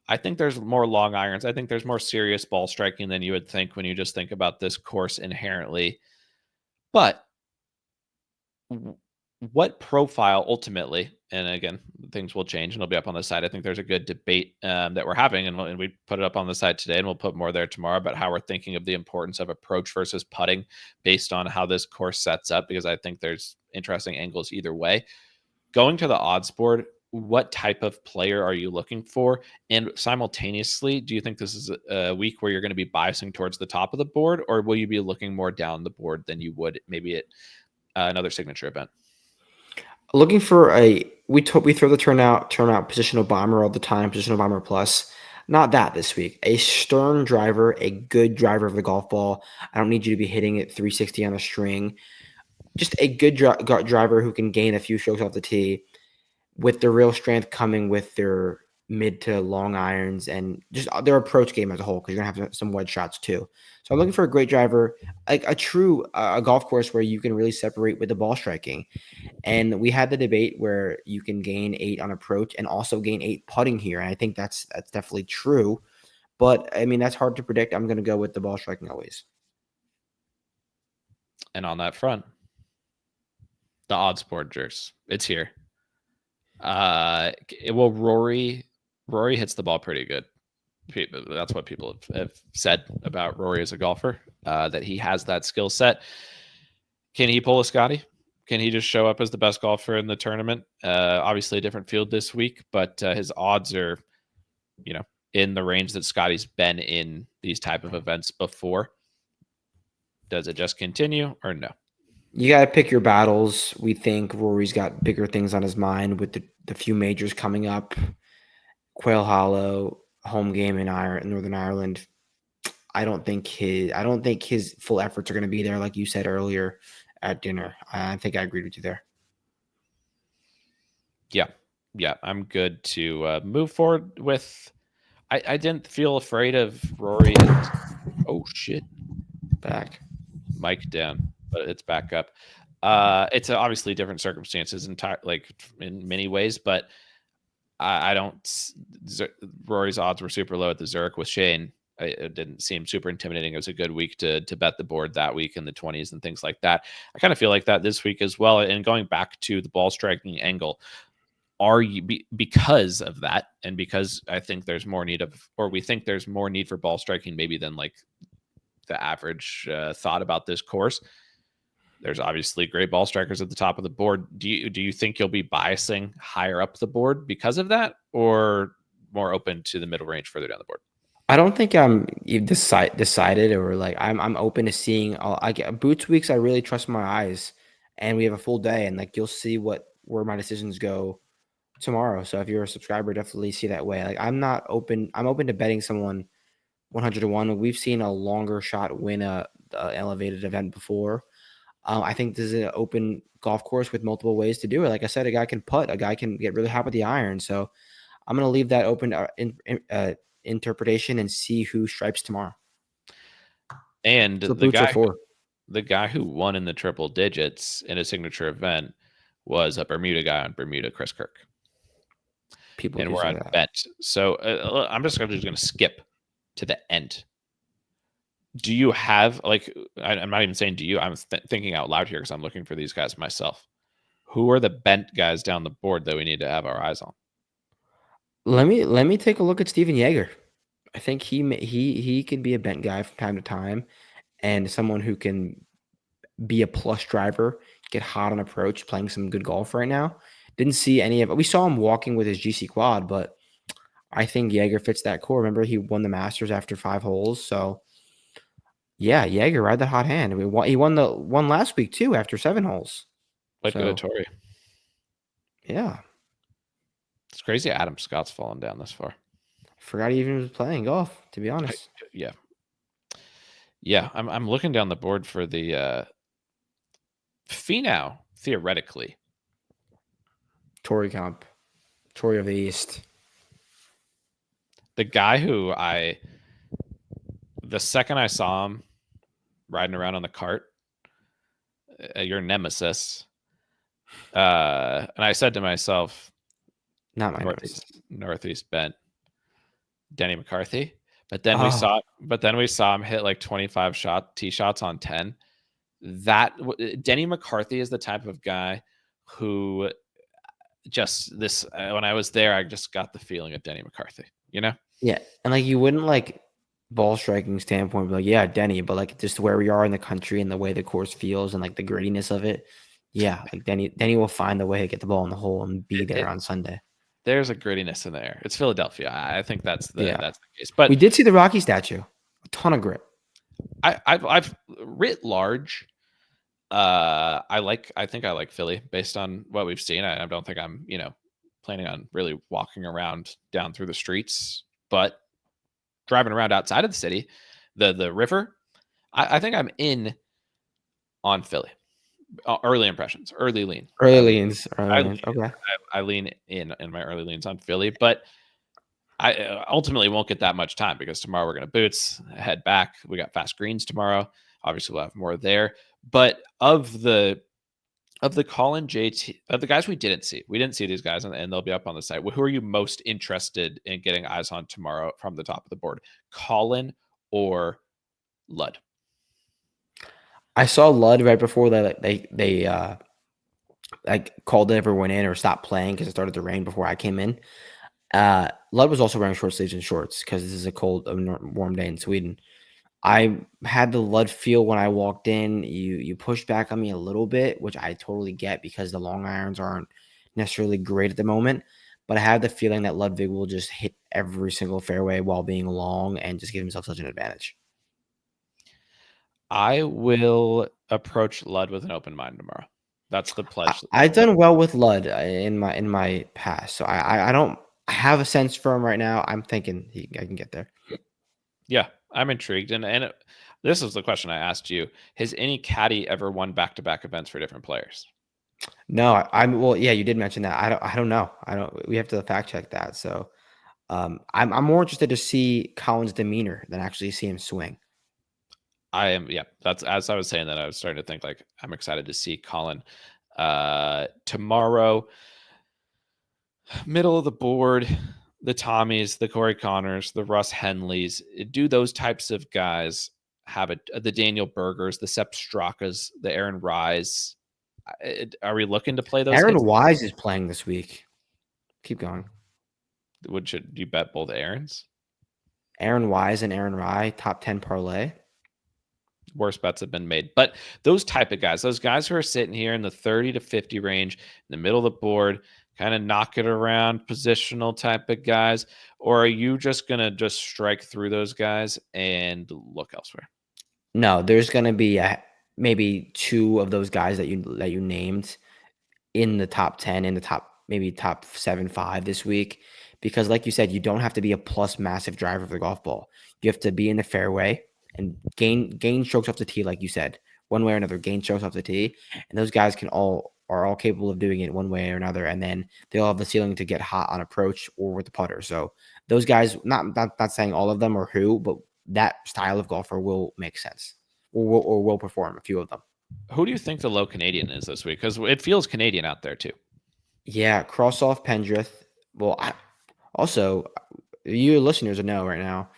I think there's more long irons. I think there's more serious ball striking than you would think when you just think about this course inherently. But what profile ultimately, and again, things will change and it'll be up on the side. I think there's a good debate that we're having, and we put it up on the side today, and we'll put more there tomorrow about how we're thinking of the importance of approach versus putting based on how this course sets up, because I think there's interesting angles either way. Going to the odds board, what type of player are you looking for? And simultaneously, do you think this is a week where you're going to be biasing towards the top of the board, or will you be looking more down the board than you would maybe at another signature event? Looking for we throw the turnout positional bomber all the time, positional bomber plus. Not that this week. A stern driver, a good driver of the golf ball. I don't need you to be hitting it 360 on a string. Just a good driver who can gain a few strokes off the tee, with the real strength coming with their mid to long irons and just their approach game as a whole, because you're going to have some wedge shots too. So I'm looking for a great driver, like a true golf course where you can really separate with the ball striking. And we had the debate where you can gain 8 on approach and also gain 8 putting here. And I think that's definitely true. But I mean, that's hard to predict. I'm going to go with the ball striking always. And on that front, the odds board jerks. It's here. Well, Rory hits the ball pretty good. That's what people have said about Rory as a golfer, that he has that skill set. Can he pull a Scottie? Can he just show up as the best golfer in the tournament? Obviously, a different field this week, but his odds are, you know, in the range that Scottie's been in these type of events before. Does it just continue or no? You got to pick your battles. We think Rory's got bigger things on his mind with the few majors coming up. Quail Hollow, home game in Northern Ireland. I don't think his full efforts are going to be there, like you said earlier at dinner. I think I agreed with you there. Yeah, I'm good to move forward with. I didn't feel afraid of Rory. Oh shit, Back. mic down, but it's back up. It's obviously different circumstances, like in many ways, but I don't. Rory's odds were super low at the Zurich with Shane. It didn't seem super intimidating. It was a good week to bet the board that week in the 20s and things like that. I kind of feel like that this week as well. And going back to the ball striking angle, are you because of that, and because I think there's more need of, or we think there's more need for ball striking maybe than like the average thought about this course. There's obviously great ball strikers at the top of the board. Do you think you'll be biasing higher up the board because of that, or more open to the middle range further down the board? I don't think I'm decided, or like I'm open to seeing. I get Boots weeks. I really trust my eyes, and we have a full day, and like you'll see where my decisions go tomorrow. So if you're a subscriber, definitely see that way. Like I'm not open. I'm open to betting someone 100 to 1. We've seen a longer shot win a elevated event before. I think this is an open golf course with multiple ways to do it. Like I said, a guy can putt, a guy can get really hot with the iron. So I'm going to leave that open interpretation and see who stripes tomorrow. And So Boots are for. The guy who won in the triple digits in a signature event was a Bermuda guy on Bermuda, Chris Kirk. People and we're on bet. So I'm just going to skip to the end. Do you have, like, I'm not even saying do you, I'm thinking out loud here because I'm looking for these guys myself. Who are the bent guys down the board that we need to have our eyes on? Let me take a look at Steven Yeager. I think he could be a bent guy from time to time, and someone who can be a plus driver, get hot on approach, playing some good golf right now. Didn't see any of it. We saw him walking with his GC quad, but I think Yeager fits that core. Remember, he won the Masters after 5 holes. So, yeah, Yeager, ride the hot hand. He won the one last week, too, after 7 holes. Like good at Tory. Yeah. It's crazy Adam Scott's fallen down this far. Forgot he even was playing golf, to be honest. Yeah. Yeah, I'm looking down the board for the Finau, theoretically. Tory comp. Tory of the East. The guy who the second I saw him riding around on the cart, your nemesis, and I said to myself, not my Northeast bent, Denny McCarthy. But then we saw him hit like 25 tee shots on 10. That Denny McCarthy is the type of guy who just this when I was there, I just got the feeling of Denny McCarthy, you know? Yeah, and like you wouldn't like ball striking standpoint, be like, yeah, Denny, but like just where we are in the country and the way the course feels and like the grittiness of it. Yeah, like Denny will find a way to get the ball in the hole and be there on Sunday. There's a grittiness in there. It's Philadelphia. I think that's the case. But we did see the Rocky statue. A ton of grit. I've writ large. I think I like Philly based on what we've seen. I don't think I'm, planning on really walking around down through the streets, but driving around outside of the city, the river, I think I'm in on Philly. Early impressions, early lean. Leans. Okay. I lean in my early leans on Philly, but I ultimately won't get that much time because tomorrow we're going to Boots, head back. We got fast greens tomorrow. Obviously, we'll have more there. But of the Colin JT, of the guys we didn't see these guys, and they'll be up on the site. Who are you most interested in getting eyes on tomorrow from the top of the board, Colin or Ludd? I saw Ludd right before they like called everyone in or stopped playing because it started to rain before I came in. Ludd was also wearing short sleeves and shorts because this is a cold, warm day in Sweden. I had the Ludd feel when I walked in. You pushed back on me a little bit, which I totally get because the long irons aren't necessarily great at the moment. But I have the feeling that Ludwig will just hit every single fairway while being long and just give himself such an advantage. I will approach Ludd with an open mind tomorrow. That's the pledge. I've done well with Ludd in my past, so I don't have a sense for him right now. I'm thinking I can get there. Yeah, I'm intrigued, and this is the question I asked you: has any caddy ever won back-to-back events for different players? No, well, yeah, you did mention that. I don't know. We have to fact check that. So, I'm more interested to see Colin's demeanor than actually see him swing. I am, yeah. That's as I was saying that I was starting to think like I'm excited to see Colin tomorrow. Middle of the board, the Tommies, the Corey Connors, the Russ Henleys. Do those types of guys have the Daniel Bergers, the Sepp Strakas, the Aaron Rise? Are we looking to play those Aaron hits? Wise is playing this week. Keep going. Should you bet both Aarons? Aaron Wise and Aaron Rye, top 10 parlay. Worst bets have been made. But those type of guys, those guys who are sitting here in the 30 to 50 range, in the middle of the board, kind of knock it around, positional type of guys, or are you just going to just strike through those guys and look elsewhere? No, there's going to be maybe two of those guys that you named in the top 10, in the top 7, 5 this week. Because like you said, you don't have to be a plus massive driver of the golf ball. You have to be in the fairway and gain strokes off the tee, like you said, one way or another, gain strokes off the tee. And those guys are all capable of doing it one way or another. And then they'll have the ceiling to get hot on approach or with the putter. So those guys, not saying all of them or who, but that style of golfer will make sense or will perform, a few of them. Who do you think the low Canadian is this week? Because it feels Canadian out there too. Yeah, cross off Pendrith. Well, also, you listeners know right now,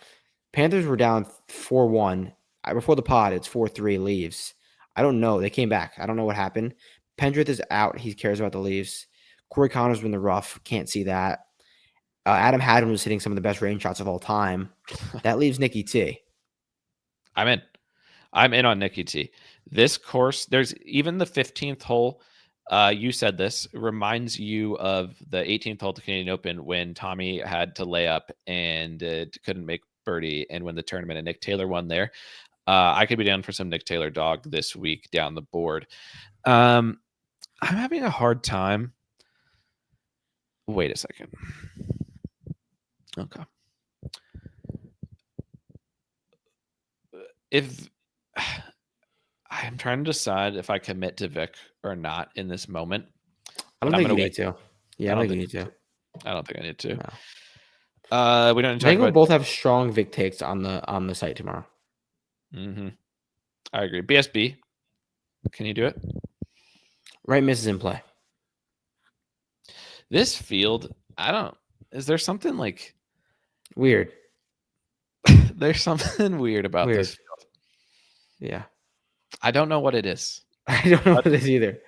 Panthers were down 4-1. Before the pod, it's 4-3 Leafs. I don't know. They came back. I don't know what happened. Pendrith is out. He cares about the Leafs. Corey Connors was in the rough. Can't see that. Adam Hadwin was hitting some of the best range shots of all time. That leaves Nicky T. I'm in on Nicky T. This course, there's even the 15th hole. You said this reminds you of the 18th hole to Canadian Open when Tommy had to lay up and couldn't make birdie and win the tournament, and Nick Taylor won there. I could be down for some Nick Taylor dog this week down the board. I'm having a hard time. Wait a second. Okay. If I'm trying to decide if I commit to Vic or not in this moment. I don't think you need to. Yeah, I don't think you need to. I don't think I need to. No. We don't I think we'll both have strong Vic takes on the site tomorrow. Mm-hmm. I agree. BSB, can you do it? Right miss is in play. This field, is there something like weird? There's something weird about this field. Yeah. I don't know what it is. I don't know what it is either.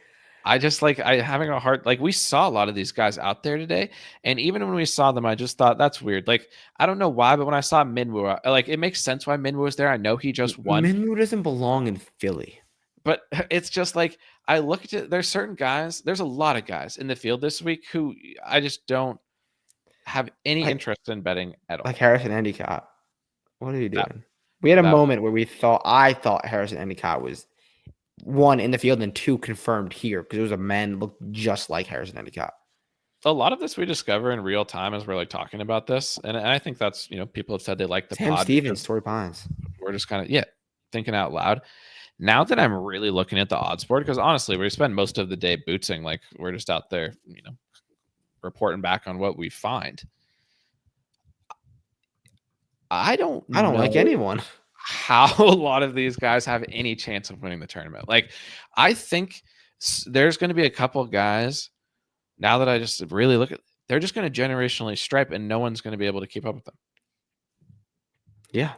I just having a hard, we saw a lot of these guys out there today. And even when we saw them, I just thought that's weird. I don't know why, but when I saw Minwoo, it makes sense why Minwoo was there. I know he just won. Minwoo doesn't belong in Philly. But it's just I look at it, there's certain guys, there's a lot of guys in the field this week who I just don't have any interest in betting at all. Like Harrison Endicott. What are you doing? We had a moment where I thought Harrison Endicott was one in the field and two confirmed here because it was a man that looked just like Harrison Endicott. A lot of this we discover in real time as we're talking about this. And I think that's, people have said they like the Sam pod. Stevens, Torrey Pines. We're just kind of, thinking out loud. Now that I'm really looking at the odds board, because honestly, we spend most of the day bootsing, we're just out there, reporting back on what we find. I don't like anyone. How a lot of these guys have any chance of winning the tournament. I think there's going to be a couple guys now that I just really look at, they're just going to generationally stripe and no one's going to be able to keep up with them. Yeah.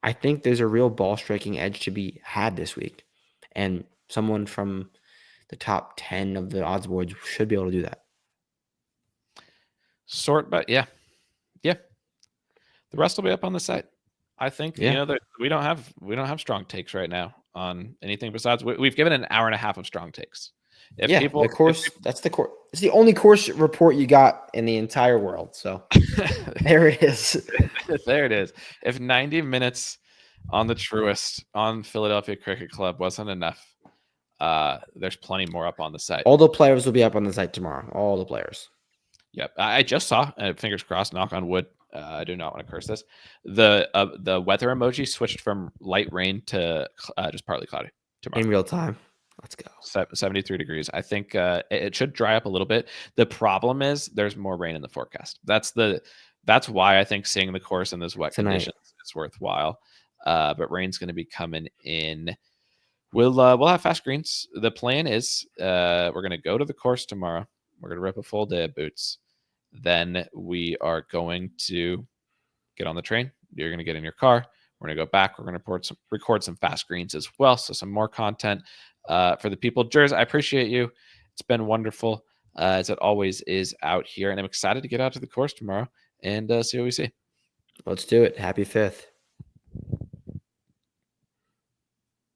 I think there's a real ball striking edge to be had this week. And someone from the top 10 of the odds boards should be able to do that. But yeah. The rest will be up on the site. I think we don't have strong takes right now on anything besides we've given an hour and a half of strong takes. That's the course. It's the only course report you got in the entire world. So there it is. There it is. If 90 minutes on the Truist on Philadelphia Cricket Club wasn't enough, there's plenty more up on the site. All the players will be up on the site tomorrow. All the players. Yep. I just saw, fingers crossed, knock on wood. I do not want to curse this. The weather emoji switched from light rain to just partly cloudy tomorrow. In real time. Let's go. 73 degrees. I think it should dry up a little bit. The problem is there's more rain in the forecast. That's why I think seeing the course in this wet conditions is worthwhile. But rain's going to be coming in. We'll have fast greens. The plan is we're going to go to the course tomorrow. We're going to rip a full day of boots. then we are going to get on the train. You're going to get in your car. We're going to go back. We're going to record some fast greens as well. So some more content for the people. Jers, I appreciate you. It's been wonderful, as it always is out here. And I'm excited to get out to the course tomorrow and see what we see. Let's do it. Happy 5th.